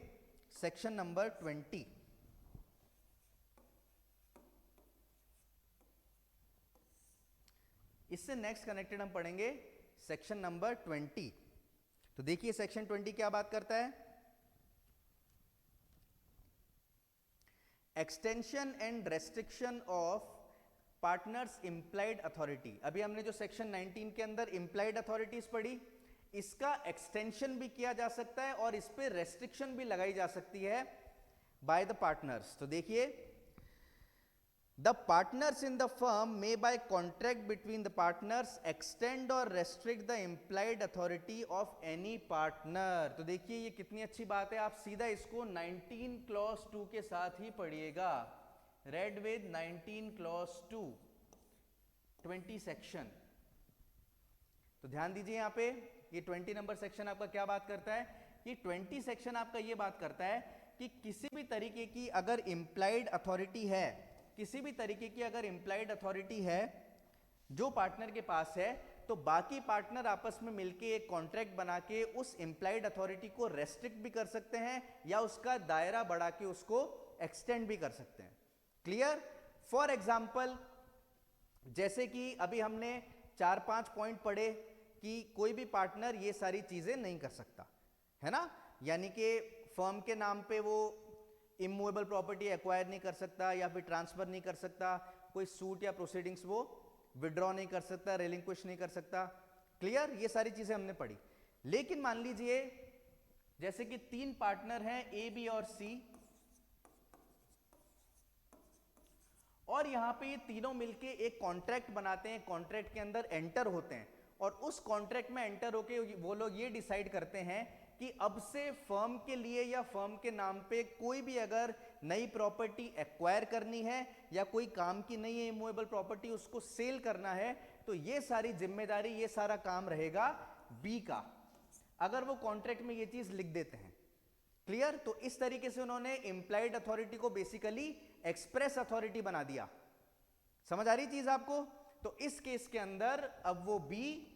सेक्शन नंबर 20। इससे नेक्स्ट कनेक्टेड हम पढ़ेंगे सेक्शन नंबर 20। तो देखिए सेक्शन 20 क्या बात करता है, extension and restriction of partners implied authority. अभी हमने जो सेक्शन 19 के अंदर इंप्लाइड अथॉरिटीज पढ़ी, इसका एक्सटेंशन भी किया जा सकता है और इस पे रेस्ट्रिक्शन भी लगाई जा सकती है बाय द पार्टनर्स। तो देखिए, the partners in the firm may by contract between the partners extend or restrict the implied authority of any partner. तो देखिए ये कितनी अच्छी बात है, आप सीधा इसको 19 क्लॉज 2 के साथ ही पढ़िएगा। Read with 19 clause 2 20 section. तो ध्यान दीजिए यहां पे, ये 20 नंबर सेक्शन आपका क्या बात करता है, ये 20 सेक्शन आपका ये बात करता है कि किसी भी तरीके की अगर इंप्लाइड अथॉरिटी है, किसी भी तरीके की अगर इंप्लाइड अथॉरिटी है जो पार्टनर के पास है, तो बाकी पार्टनर आपस में मिलके एक कॉन्ट्रैक्ट बना के उस इंप्लाइड अथॉरिटी को रेस्ट्रिक्ट भी कर सकते हैं या उसका दायरा बढ़ा के उसको एक्सटेंड भी कर सकते हैं। क्लियर? फॉर एग्जाम्पल, जैसे कि अभी हमने 4-5 पॉइंट पढ़े कि कोई भी पार्टनर ये सारी चीजें नहीं कर सकता, है ना, यानी कि फर्म के नाम पे वो इमूवेबल प्रॉपर्टी एक्वायर नहीं कर सकता या फिर ट्रांसफर नहीं कर सकता, कोई सूट या प्रोसीडिंग्स वो विड्रॉ नहीं कर सकता, रिलिंक्विश नहीं कर सकता। क्लियर? ये सारी चीजें हमने पढ़ी। लेकिन मान लीजिए जैसे कि 3 पार्टनर हैं ए, बी और सी, और यहां पे ये तीनों मिलके एक कॉन्ट्रैक्ट बनाते हैं, कॉन्ट्रैक्ट के अंदर एंटर होते हैं और उस कॉन्ट्रैक्ट में एंटर होके वो लोग ये डिसाइड करते हैं कि अब से फर्म के लिए या फर्म के नाम पे कोई भी अगर नई प्रॉपर्टी एक्वायर करनी है या कोई काम की नई इमूवेबल प्रॉपर्टी उसको सेल करना है, तो ये सारी जिम्मेदारी, ये सारा काम रहेगा बी का, अगर वो कॉन्ट्रैक्ट में ये चीज लिख देते हैं। क्लियर? तो इस तरीके से उन्होंने इंप्लाइड अथॉरिटी को बेसिकली एक्सप्रेस अथॉरिटी बना दिया। समझ आ रही चीज आपको? तो इस केस के अंदर अब वो बी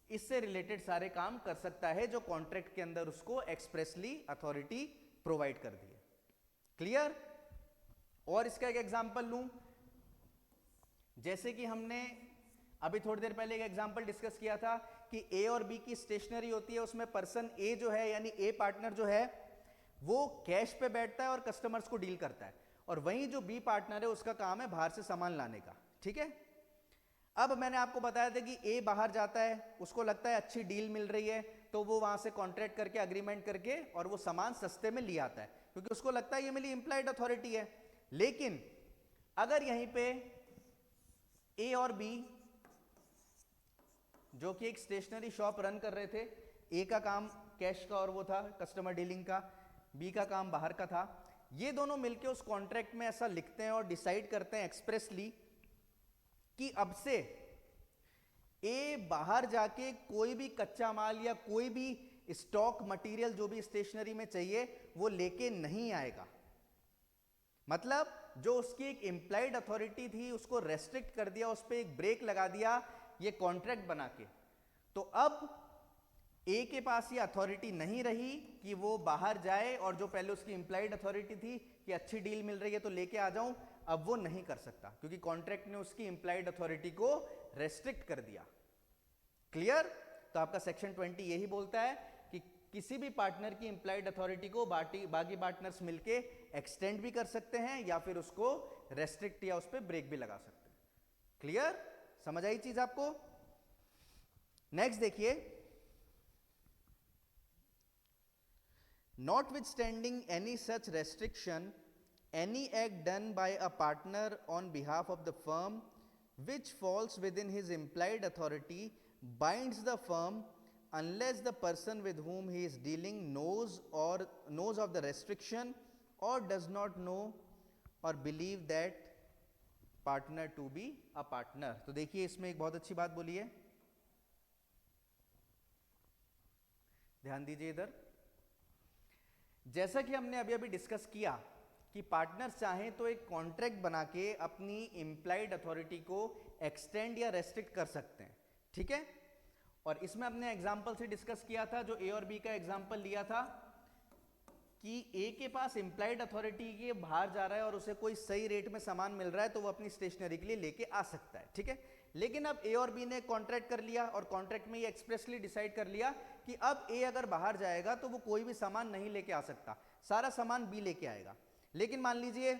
इससे रिलेटेड सारे काम कर सकता है जो कॉन्ट्रैक्ट के अंदर उसको एक्सप्रेसली अथॉरिटी प्रोवाइड कर दी है। क्लियर? और इसका एक एग्जांपल लूं, जैसे कि हमने अभी थोड़ी देर पहले एक एग्जांपल डिस्कस किया था कि ए और बी की स्टेशनरी होती है, उसमें पर्सन ए जो है यानी ए पार्टनर जो है वो कैश पे बैठता है और कस्टमर्स को डील करता है, और वहीं जो बी पार्टनर है उसका काम है बाहर से सामान लाने का। ठीक है? अब मैंने आपको बताया था कि ए बाहर जाता है, उसको लगता है अच्छी डील मिल रही है, तो वो वहां से कॉन्ट्रैक्ट करके अग्रीमेंट करके और वो सामान सस्ते में ले आता है क्योंकि उसको लगता है ये मेरी इंप्लाइड अथॉरिटी है। लेकिन अगर यहीं पे ए और बी जो कि एक स्टेशनरी शॉप रन कर रहे थे, ए का काम कैश का और वो था कस्टमर डीलिंग का, बी का काम बाहर का था, ये दोनों मिलके उस कॉन्ट्रैक्ट में ऐसा लिखते हैं और डिसाइड करते हैं एक्सप्रेसली कि अब से ए बाहर जाके कोई भी कच्चा माल या कोई भी स्टॉक मटेरियल जो भी स्टेशनरी में चाहिए वो लेके नहीं आएगा। मतलब जो उसकी एक इंप्लाइड अथॉरिटी थी उसको रेस्ट्रिक्ट कर दिया, उस पर एक ब्रेक लगा दिया ये कॉन्ट्रैक्ट बना के। तो अब ए के पास ये अथॉरिटी नहीं रही कि वो बाहर जाए और जो पहले उसकी इंप्लाइड अथॉरिटी थी कि अच्छी डील मिल रही है तो लेके आ जाऊं, अब वो नहीं कर सकता क्योंकि कॉन्ट्रैक्ट ने उसकी इंप्लाइड अथॉरिटी को रेस्ट्रिक्ट कर दिया। क्लियर? तो आपका सेक्शन 20 यही बोलता है कि किसी भी पार्टनर की इंप्लाइड अथॉरिटी को बाकी पार्टनर्स मिलके एक्सटेंड भी कर सकते हैं या फिर उसको रेस्ट्रिक्ट या उस पर ब्रेक भी लगा सकते हैं। क्लियर? समझ आई चीज आपको? नेक्स्ट देखिए, notwithstanding any such restriction, any act done by a partner on behalf of the firm which falls within his implied authority binds the firm unless the person with whom he is dealing knows of the restriction or does not know or believe that partner to be a partner। तो देखिए इसमें एक बहुत अच्छी बात बोली है, ध्यान दीजिए इधर। जैसा कि हमने अभी अभी डिस्कस किया कि पार्टनर्स चाहें तो एक कॉन्ट्रैक्ट बना के अपनी इंप्लाइड अथॉरिटी को एक्सटेंड या रेस्ट्रिक्ट कर सकते हैं। ठीक है? और इसमें अपने एग्जाम्पल से डिस्कस किया था, जो ए और बी का एग्जाम्पल लिया था कि ए के पास इंप्लाइड अथॉरिटी के बाहर जा रहा है और उसे कोई सही रेट में सामान मिल रहा है तो वो अपनी स्टेशनरी के लिए लेके आ सकता है, ठीक है। लेकिन अब ए और बी ने कॉन्ट्रैक्ट कर लिया और कॉन्ट्रैक्ट में ये एक्सप्रेसली डिसाइड कर लिया कि अब ए अगर बाहर जाएगा तो वो कोई भी सामान नहीं लेके आ सकता, सारा सामान बी लेके आएगा। लेकिन मान लीजिए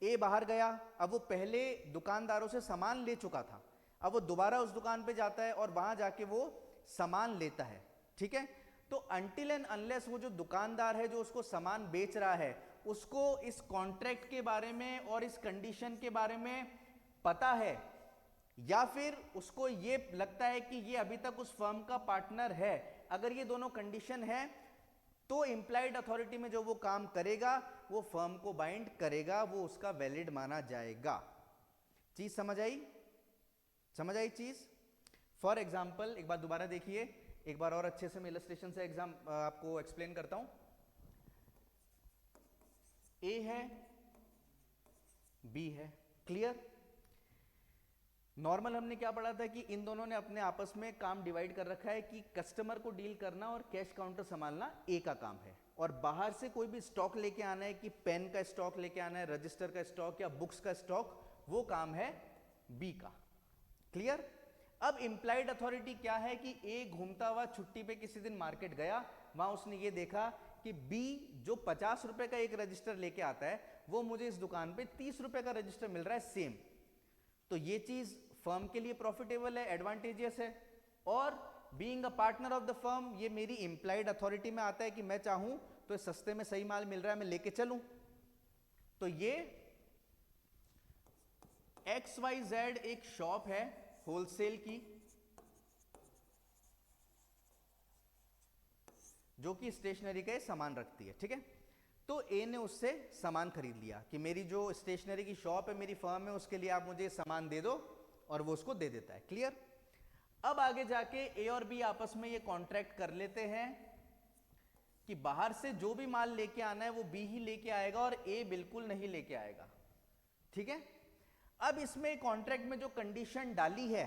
ए बाहर गया, अब वो पहले दुकानदारों से सामान ले चुका था, अब वो दोबारा उस दुकान पे जाता है और वहां जाके वो सामान लेता है, ठीक है। तो अनटिल एंड अनलेस वो जो दुकानदार है जो उसको सामान बेच रहा है उसको इस कॉन्ट्रैक्ट के बारे में और इस कंडीशन के बारे में पता है, या फिर उसको ये लगता है कि ये अभी तक उस फर्म का पार्टनर है, अगर ये दोनों कंडीशन है तो इंप्लाइड अथॉरिटी में जो वो काम करेगा वो फर्म को बाइंड करेगा, वो उसका वैलिड माना जाएगा। चीज समझ आई? समझ आई चीज? फॉर एग्जाम्पल एक बार दोबारा देखिए, एक बार और अच्छे से मैं इलस्ट्रेशन से एग्जाम आपको एक्सप्लेन करता हूं। ए है, बी है, क्लियर। नॉर्मल हमने क्या पढ़ा था कि इन दोनों ने अपने आपस में काम डिवाइड कर रखा है कि कस्टमर को डील करना और कैश काउंटर संभालना ए का काम है, और बाहर से कोई भी स्टॉक लेके आना है कि पेन का स्टॉक लेके आना है, रजिस्टर का स्टॉक या बुक्स का स्टॉक, वो काम है बी का, क्लियर। अब इंप्लाइड अथॉरिटी क्या है कि ए घूमता हुआ छुट्टी पे किसी दिन मार्केट गया, वहां उसने ये देखा कि बी जो 50 रुपए का एक रजिस्टर लेके आता है वो मुझे इस दुकान पे 30 रुपए का रजिस्टर मिल रहा है सेम, तो ये चीज फर्म के लिए प्रॉफिटेबल है, एडवांटेजियस है। और being a partner of the firm, ये मेरी इंप्लाइड अथॉरिटी में आता है कि मैं चाहूं तो सस्ते में सही माल मिल रहा है मैं लेके चलूं। तो ये XYZ एक शॉप है होलसेल की जो कि स्टेशनरी का सामान रखती है, ठीक है। तो ए ने उससे सामान खरीद लिया कि मेरी जो स्टेशनरी की शॉप है, मेरी फर्म है, उसके लिए आप मुझे सामान दे दो, और वो उसको दे देता है, क्लियर। अब आगे जाके ए और बी आपस में ये कॉन्ट्रैक्ट कर लेते हैं कि बाहर से जो भी माल लेके आना है वो बी ही लेके आएगा और ए बिल्कुल नहीं लेके आएगा, ठीक है। अब इसमें कॉन्ट्रैक्ट में जो कंडीशन डाली है,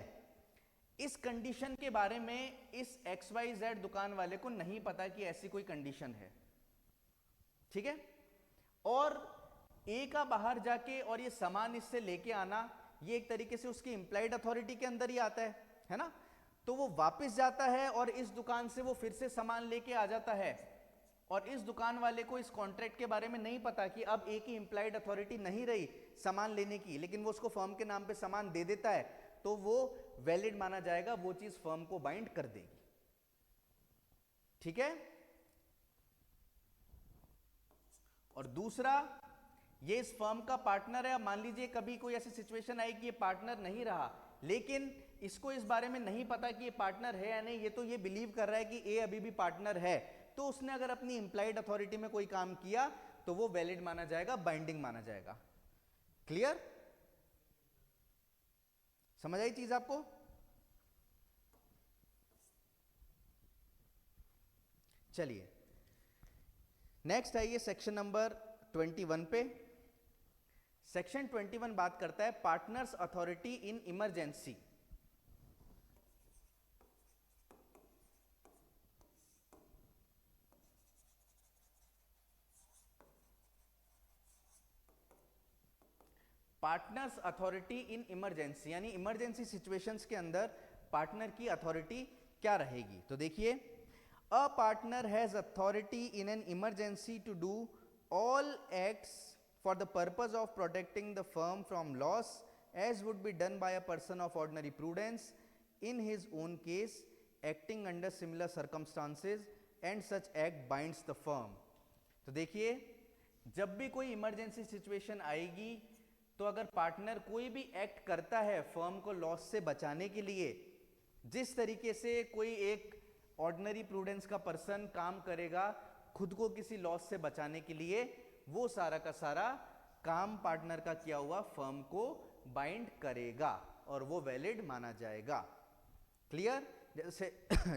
इस कंडीशन के बारे में इस XYZ दुकान वाले को नहीं पता कि ऐसी कोई कंडीशन है, ठीक है। और ए का बाहर जाके और ये सामान इससे लेके आना, ये एक तरीके से उसकी इंप्लाइड अथॉरिटी के अंदर ही आता है ना। तो वो वापस जाता है और इस दुकान से वो फिर से सामान लेके आ जाता है, और इस दुकान वाले को इस कॉन्ट्रैक्ट के बारे में नहीं पता कि अब ए की इंप्लाइड अथॉरिटी नहीं रही सामान लेने की, लेकिन वो उसको फर्म के नाम पे सामान दे देता है, तो वो वैलिड माना जाएगा, वो चीज फर्म को बाइंड कर देगी, ठीक है। और दूसरा, ये इस फर्म का पार्टनर है। मान लीजिए कभी कोई ऐसी सिचुएशन आई कि ये पार्टनर नहीं रहा, लेकिन इसको इस बारे में नहीं पता कि ये पार्टनर है या नहीं, ये तो ये बिलीव कर रहा है कि ए अभी भी पार्टनर है, तो उसने अगर अपनी इंप्लाइड अथॉरिटी में कोई काम किया तो वो वैलिड माना जाएगा, बाइंडिंग माना जाएगा, क्लियर। समझ आई चीज आपको? चलिए नेक्स्ट आइए सेक्शन नंबर 21 पे। सेक्शन 21 बात करता है partner's authority in emergency. Partner's authority in emergency, यानी इमरजेंसी सिचुएशंस के अंदर पार्टनर की अथॉरिटी क्या रहेगी। तो देखिए, a partner has authority in an emergency to do all acts for the purpose of protecting the firm from loss as would be done by a person of ordinary prudence in his own case acting under similar circumstances and such act binds the firm. तो देखिए, जब भी कोई emergency situation आएगी तो अगर partner कोई भी एक्ट करता है फर्म को लॉस से बचाने के लिए, जिस तरीके से कोई एक ऑर्डिनरी प्रूडेंस का पर्सन काम करेगा खुद को किसी लॉस से बचाने के लिए, वो सारा का सारा काम पार्टनर का किया हुआ फर्म को बाइंड करेगा और वो वैलिड माना जाएगा, क्लियर।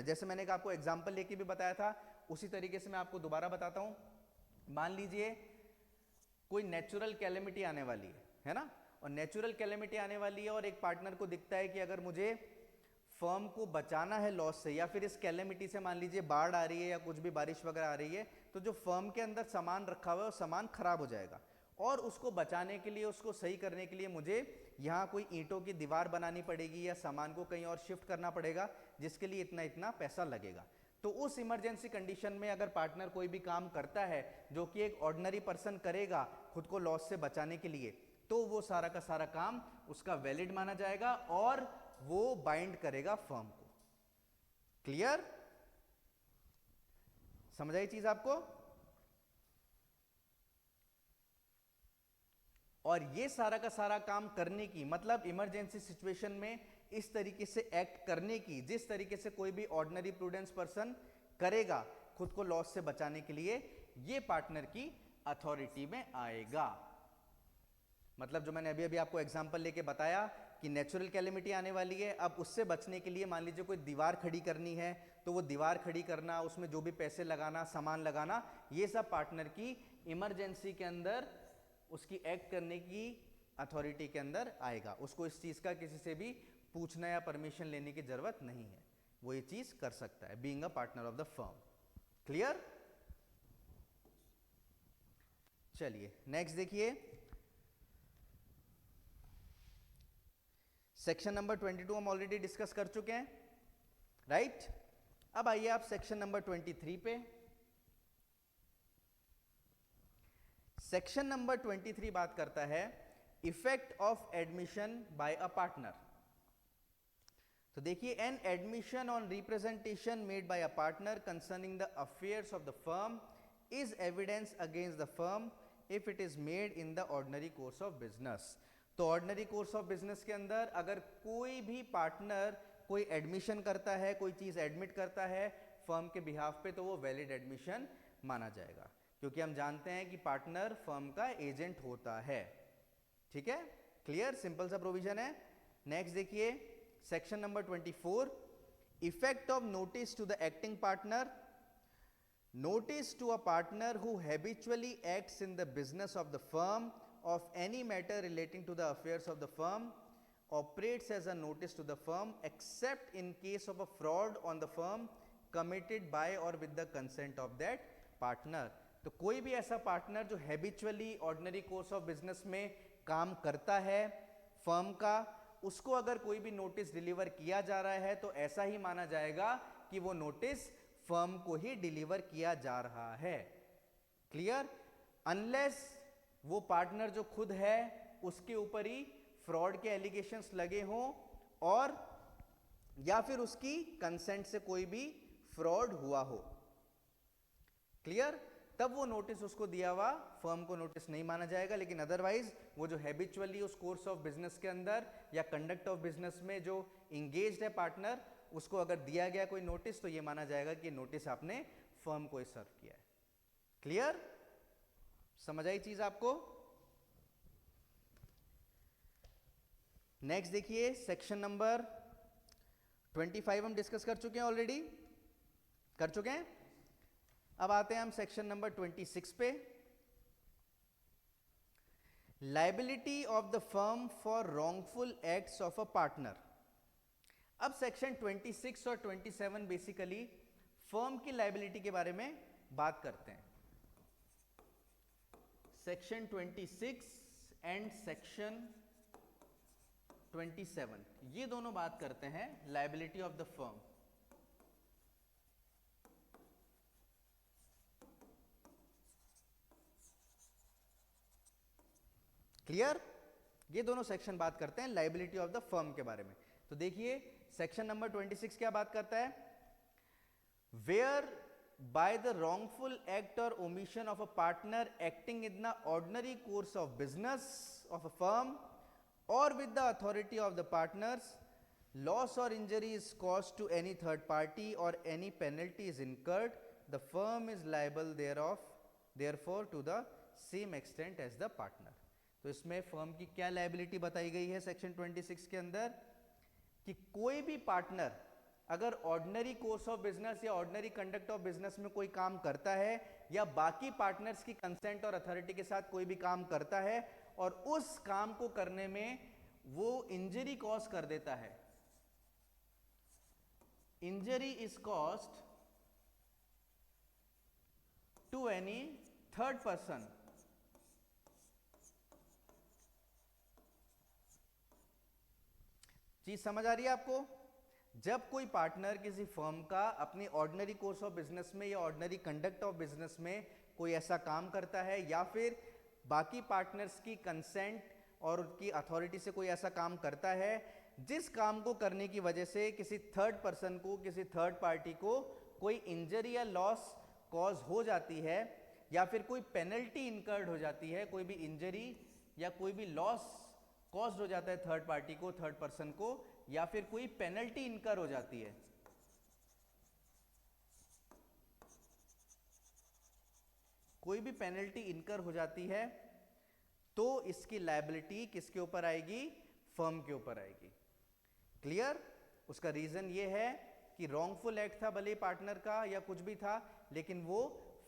जैसे मैंने आपको एग्जांपल लेके भी बताया था, उसी तरीके से मैं आपको दोबारा बताता हूं। मान लीजिए कोई नेचुरल कैलेमिटी आने वाली है ना, और नेचुरल कैलेमिटी आने वाली है और एक पार्टनर को दिखता है कि अगर मुझे फर्म को बचाना है लॉस से, या फिर इस कैलेमिटी से, मान लीजिए बाढ़ आ रही है या कुछ भी बारिश वगैरह आ रही है, तो जो फर्म के अंदर सामान रखा हुआ है वो सामान खराब हो जाएगा, और उसको बचाने के लिए, उसको सही करने के लिए मुझे यहाँ कोई ईंटों की दीवार बनानी पड़ेगी या सामान को कहीं और शिफ्ट करना पड़ेगा, जिसके लिए इतना इतना पैसा लगेगा। तो उस इमरजेंसी कंडीशन में अगर पार्टनर कोई भी काम करता है जो कि एक ऑर्डिनरी पर्सन करेगा खुद को लॉस से बचाने के लिए, तो वो सारा का सारा काम उसका वैलिड माना जाएगा और वो बाइंड करेगा फर्म को। क्लियर? समझ आई चीज आपको? और ये सारा का सारा काम करने की, मतलब इमरजेंसी सिचुएशन में इस तरीके से एक्ट करने की, जिस तरीके से कोई भी ऑर्डिनरी प्रूडेंस पर्सन करेगा खुद को लॉस से बचाने के लिए, ये पार्टनर की अथॉरिटी में आएगा। मतलब जो मैंने अभी अभी आपको एग्जांपल लेके बताया कि नेचुरल कैलेमिटी आने वाली है, अब उससे बचने के लिए मान लीजिए कोई दीवार खड़ी करनी है, तो वो दीवार खड़ी करना, उसमें जो भी पैसे लगाना, सामान लगाना, ये सब पार्टनर की इमरजेंसी के अंदर उसकी एक्ट करने की अथॉरिटी के अंदर आएगा। उसको इस चीज का किसी से भी पूछना या परमिशन लेने की जरूरत नहीं है, वो ये चीज कर सकता है, being a partner of the firm. Clear? चलिए नेक्स्ट देखिए, सेक्शन नंबर 22 हम ऑलरेडी डिस्कस कर चुके हैं, राइट? अब आइए आप सेक्शन नंबर 23 पे। सेक्शन नंबर 23 बात करता है effect of admission by a partner. तो देखिए, an admission on representation made by a partner concerning the affairs of the firm is evidence against the firm if it is made in the ordinary course of business. तो ordinary course of business के अंदर अगर कोई भी partner कोई admission करता है, कोई चीज एडमिट करता है फर्म के बिहाफ पे, तो वो वैलिड एडमिशन माना जाएगा, क्योंकि हम जानते हैं कि पार्टनर फर्म का एजेंट होता है। ठीक है? क्लियर? सिंपल सा प्रोविजन है। नेक्स्ट देखिए, section number 24, effect of notice to the acting partner. Notice to a partner who habitually acts in the business of the firm of any matter relating to the affairs of the firm operates as a notice to the firm except in case of a fraud on the firm committed by or with the consent of that partner। तो कोई भी ऐसा partner जो habitually ordinary course of business में काम करता है firm का, उसको अगर कोई भी नोटिस डिलीवर किया जा रहा है तो ऐसा ही माना जाएगा कि वो नोटिस फर्म को ही डिलीवर किया जा रहा है। क्लियर? अनलेस वो पार्टनर जो खुद है उसके ऊपर ही फ्रॉड के एलिगेशंस लगे हों, और या फिर उसकी कंसेंट से कोई भी फ्रॉड हुआ हो। क्लियर? तब वो नोटिस उसको दिया हुआ फर्म को नोटिस नहीं माना जाएगा, लेकिन अदरवाइज वो जो हैबिचुअली उस कोर्स ऑफ बिजनेस के अंदर या कंडक्ट ऑफ बिजनेस में जो इंगेज्ड है पार्टनर, उसको अगर दिया गया कोई नोटिस तो ये माना जाएगा कि नोटिस आपने फर्म को ही सर्व किया है। क्लियर? समझ आई चीज आपको? नेक्स्ट देखिए, सेक्शन नंबर 25 हम डिस्कस कर चुके हैं, ऑलरेडी कर चुके हैं। अब आते हैं हम सेक्शन नंबर 26 पे, liability of the firm for wrongful acts of a partner. अब सेक्शन 26 और 27 बेसिकली फर्म की लायबिलिटी के बारे में बात करते हैं। सेक्शन 26 एंड सेक्शन 27 ये दोनों बात करते हैं liability of the firm. Clear? ये दोनों सेक्शन बात करते हैं लायबिलिटी ऑफ द फर्म के बारे में। तो देखिए, सेक्शन नंबर 26 क्या बात करता है? Where by the wrongful act or omission of a partner acting in the ordinary course of business of a firm or with the authority of the partners loss or injury is caused to any third party or any penalty is incurred, the firm is liable therefor to the same extent as the partner. तो इसमें firm की क्या liability बताई गई है section 26 के अंदर, कि कोई भी पार्टनर अगर ऑर्डिनरी कोर्स ऑफ बिजनेस या ऑर्डिनरी कंडक्ट ऑफ बिजनेस में कोई काम करता है या बाकी पार्टनर्स की कंसेंट और अथॉरिटी के साथ कोई भी काम करता है और उस काम को करने में वो इंजरी कॉज कर देता है, injury is caused to any third person चीज समझ आ रही है आपको? जब कोई पार्टनर किसी फर्म का अपनी ऑर्डिनरी कोर्स ऑफ बिजनेस में या ऑर्डिनरी कंडक्ट ऑफ बिजनेस में कोई ऐसा काम करता है या फिर बाकी पार्टनर्स की कंसेंट और उनकी अथॉरिटी से कोई ऐसा काम करता है जिस काम को करने की वजह से किसी थर्ड पर्सन को, किसी थर्ड पार्टी को कोई इंजरी या लॉस कॉज हो जाती है या फिर कोई पेनल्टी इनकर्ड हो जाती है, कोई भी इंजरी या कोई भी लॉस कॉज हो जाता है थर्ड पार्टी को, थर्ड पर्सन को, या फिर कोई पेनल्टी इनकर हो जाती है, कोई भी पेनल्टी इनकर हो जाती है, तो इसकी लायबिलिटी किसके ऊपर आएगी? फर्म के ऊपर आएगी। क्लियर? उसका रीजन ये है कि रॉन्गफुल एक्ट था, भले पार्टनर का या कुछ भी था, लेकिन वो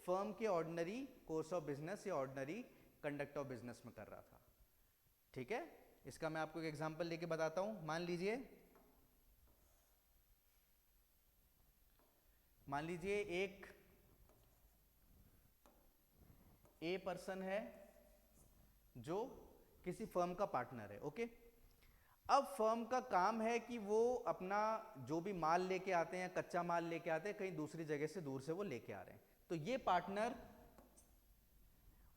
फर्म के ऑर्डिनरी कोर्स ऑफ बिजनेस या ऑर्डिनरी कंडक्ट ऑफ बिजनेस में कर रहा था। ठीक है? इसका मैं आपको एक एग्जांपल लेके बताता हूं। मान लीजिए एक ए पर्सन है जो किसी फर्म का पार्टनर है। ओके, अब फर्म का काम है कि वो अपना जो भी माल लेके आते हैं, कच्चा माल लेके आते हैं, कहीं दूसरी जगह से दूर से वो लेके आ रहे हैं, तो ये पार्टनर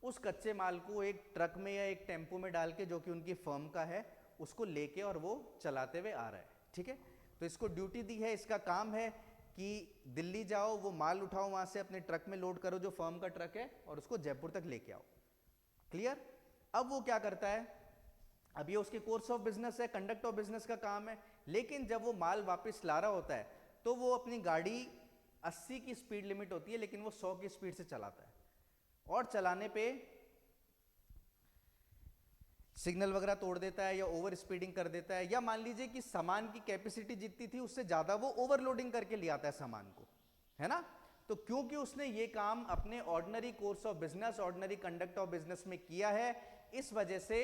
उस कच्चे माल को एक ट्रक में या एक टेम्पो में डाल के, जो कि उनकी फर्म का है, उसको लेके और वो चलाते हुए आ रहा है। ठीक है? तो इसको ड्यूटी दी है, इसका काम है कि दिल्ली जाओ, वो माल उठाओ, वहां से अपने ट्रक में लोड करो जो फर्म का ट्रक है, और उसको जयपुर तक लेके आओ। क्लियर? अब वो क्या करता है? अब ये उसके कोर्स ऑफ बिजनेस है, कंडक्ट ऑफ बिजनेस का काम है, लेकिन जब वो माल वापस ला रहा होता है तो वो अपनी गाड़ी 80 की स्पीड लिमिट होती है, लेकिन वो 100 की स्पीड से चलाता है, और चलाने पे सिग्नल वगैरह तोड़ देता है या ओवर स्पीडिंग कर देता है, या मान लीजिए कि सामान की कैपेसिटी जितनी थी उससे ज्यादा वो ओवरलोडिंग करके ले आता है सामान को, है ना? तो क्योंकि उसने ये काम अपने ordinary course of business, ordinary conduct of business में किया है, इस वजह से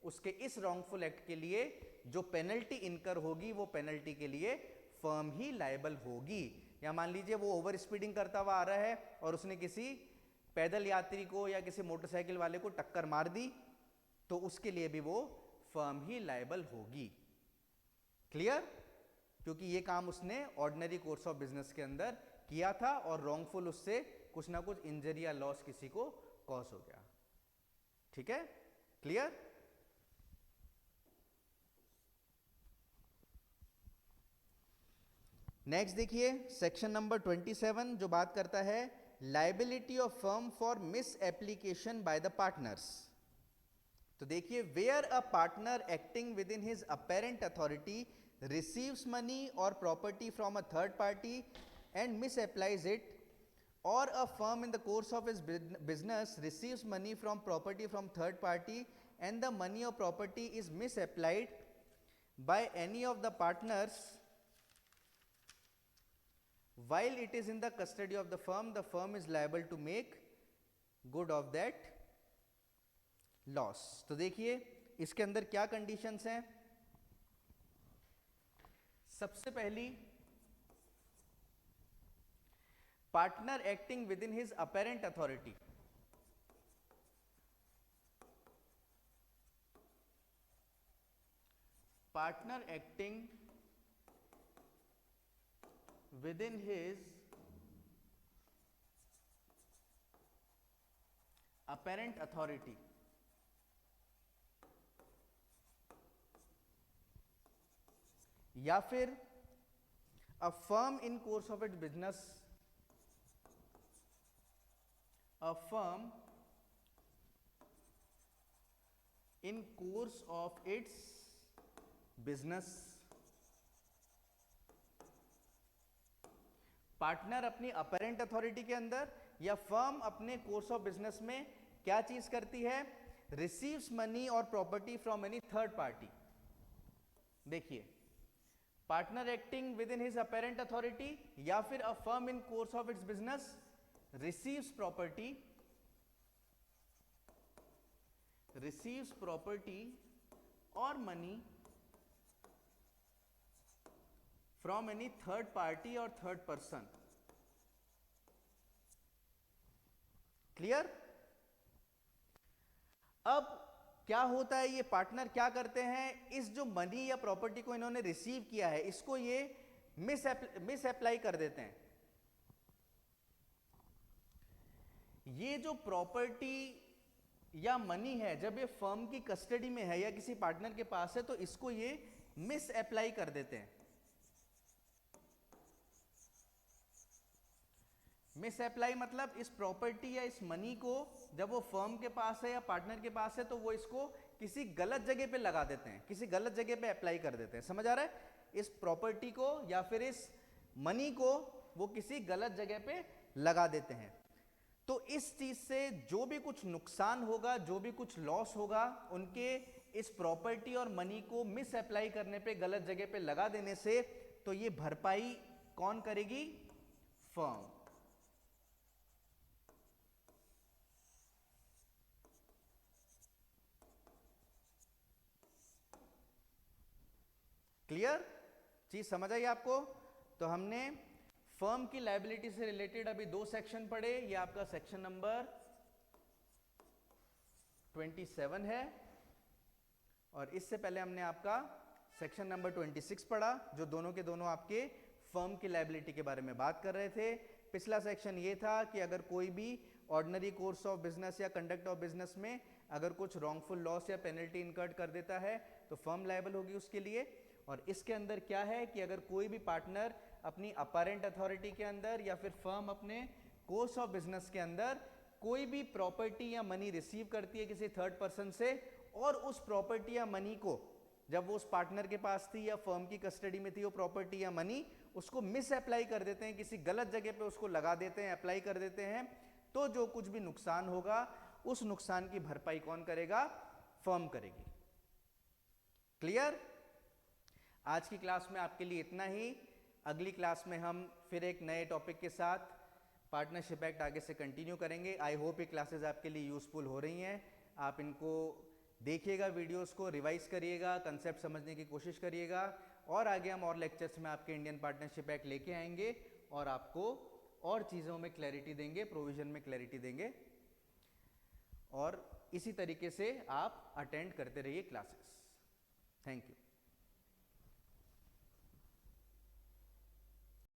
उसके इस रॉन्गफुल एक्ट के लिए जो पेनल्टी इनकर होगी, वो पेनल्टी के लिए फर्म ही लायबल होगी। या मान लीजिए वो ओवर स्पीडिंग करता हुआ आ रहा है और उसने किसी पैदल यात्री को या किसी मोटरसाइकिल वाले को टक्कर मार दी, तो उसके लिए भी वो फर्म ही लायबल होगी। क्लियर? क्योंकि ये काम उसने ऑर्डिनरी कोर्स ऑफ बिजनेस के अंदर किया था और रॉन्गफुल उससे कुछ ना कुछ इंजरी या लॉस किसी को कॉज हो गया। ठीक है? क्लियर? नेक्स्ट देखिए सेक्शन नंबर 27 जो बात करता है liability of firm for misapplication by the partners. तो देखिए, where a partner acting within his apparent authority receives money or property from a third party and misapplies it, or a firm in the course of its business receives money from property from third party and the money or property is misapplied by any of the partners while it is in the custody of the firm is liable to make good of that loss। तो देखिए इसके अंदर क्या conditions हैं। सबसे पहली, partner acting within his apparent authority, partner acting within his apparent authority या फिर a firm in course of its business, a firm in course of its business, partner अपनी अपेरेंट अथॉरिटी के अंदर या फर्म अपने कोर्स ऑफ बिजनेस में क्या चीज करती है? Receives money or property from any third party. देखिए, partner acting within his apparent authority या फिर a firm in course of its business receives property or money from any third party or third person. Clear? अब क्या होता है, ये partner क्या करते हैं, इस जो मनी या प्रॉपर्टी को इन्होंने रिसीव किया है इसको ये मिस अप्लाई कर देते हैं। ये जो प्रॉपर्टी या मनी है जब ये फर्म की कस्टडी में है या किसी पार्टनर के पास है तो इसको ये मिस अप्लाई कर देते हैं। मिस अप्लाई मतलब इस प्रॉपर्टी या इस मनी को जब वो फर्म के पास है या पार्टनर के पास है तो वो इसको किसी गलत जगह पे लगा देते हैं, किसी गलत जगह पे अप्लाई कर देते हैं। समझ आ रहा है? इस प्रॉपर्टी को या फिर इस मनी को वो किसी गलत जगह पे लगा देते हैं। तो इस चीज से जो भी कुछ नुकसान होगा, जो भी कुछ लॉस होगा, उनके इस प्रॉपर्टी और मनी को मिस अप्लाई करने पे, गलत जगह पे लगा देने से, तो ये भरपाई कौन करेगी? फर्म। क्लियर? चीज समझ आई आपको? तो हमने फर्म की लायबिलिटी से रिलेटेड अभी 2 सेक्शन पढ़े। ये आपका सेक्शन नंबर 27 है और इससे पहले हमने आपका सेक्शन नंबर 26 पढ़ा, जो दोनों के दोनों आपके फर्म की लायबिलिटी के बारे में बात कर रहे थे। पिछला सेक्शन ये था कि अगर कोई भी ऑर्डिनरी कोर्स ऑफ बिजनेस या कंडक्ट ऑफ बिजनेस में अगर कुछ रॉन्गफुल लॉस या पेनल्टी इनकर्ड कर देता है तो फर्म लायबल होगी उसके लिए। और इसके अंदर क्या है कि अगर कोई भी पार्टनर अपनी अपरेंट अथॉरिटी के अंदर या फिर फर्म अपने कोर्स ऑफ बिजनेस के अंदर कोई भी प्रॉपर्टी या मनी रिसीव करती है किसी थर्ड पर्सन से और उस प्रॉपर्टी या मनी को जब वो उस पार्टनर के पास थी या फर्म की कस्टडी में थी वो प्रॉपर्टी या मनी, उसको मिस अप्लाई कर देते हैं, किसी गलत जगह पे उसको लगा देते हैं, अप्लाई कर देते हैं, तो जो कुछ भी नुकसान होगा उस नुकसान की भरपाई कौन करेगा? फर्म करेगी। क्लियर? आज की क्लास में आपके लिए इतना ही। अगली क्लास में हम फिर एक नए टॉपिक के साथ पार्टनरशिप एक्ट आगे से कंटिन्यू करेंगे। आई होप ये क्लासेस आपके लिए यूजफुल हो रही हैं। आप इनको देखिएगा, वीडियोस को रिवाइज करिएगा, कंसेप्ट समझने की कोशिश करिएगा और आगे हम और लेक्चर्स में आपके इंडियन पार्टनरशिप एक्ट लेके आएंगे और आपको और चीज़ों में क्लैरिटी देंगे, प्रोविजन में क्लैरिटी देंगे और इसी तरीके से आप अटेंड करते रहिए क्लासेस। Thank you.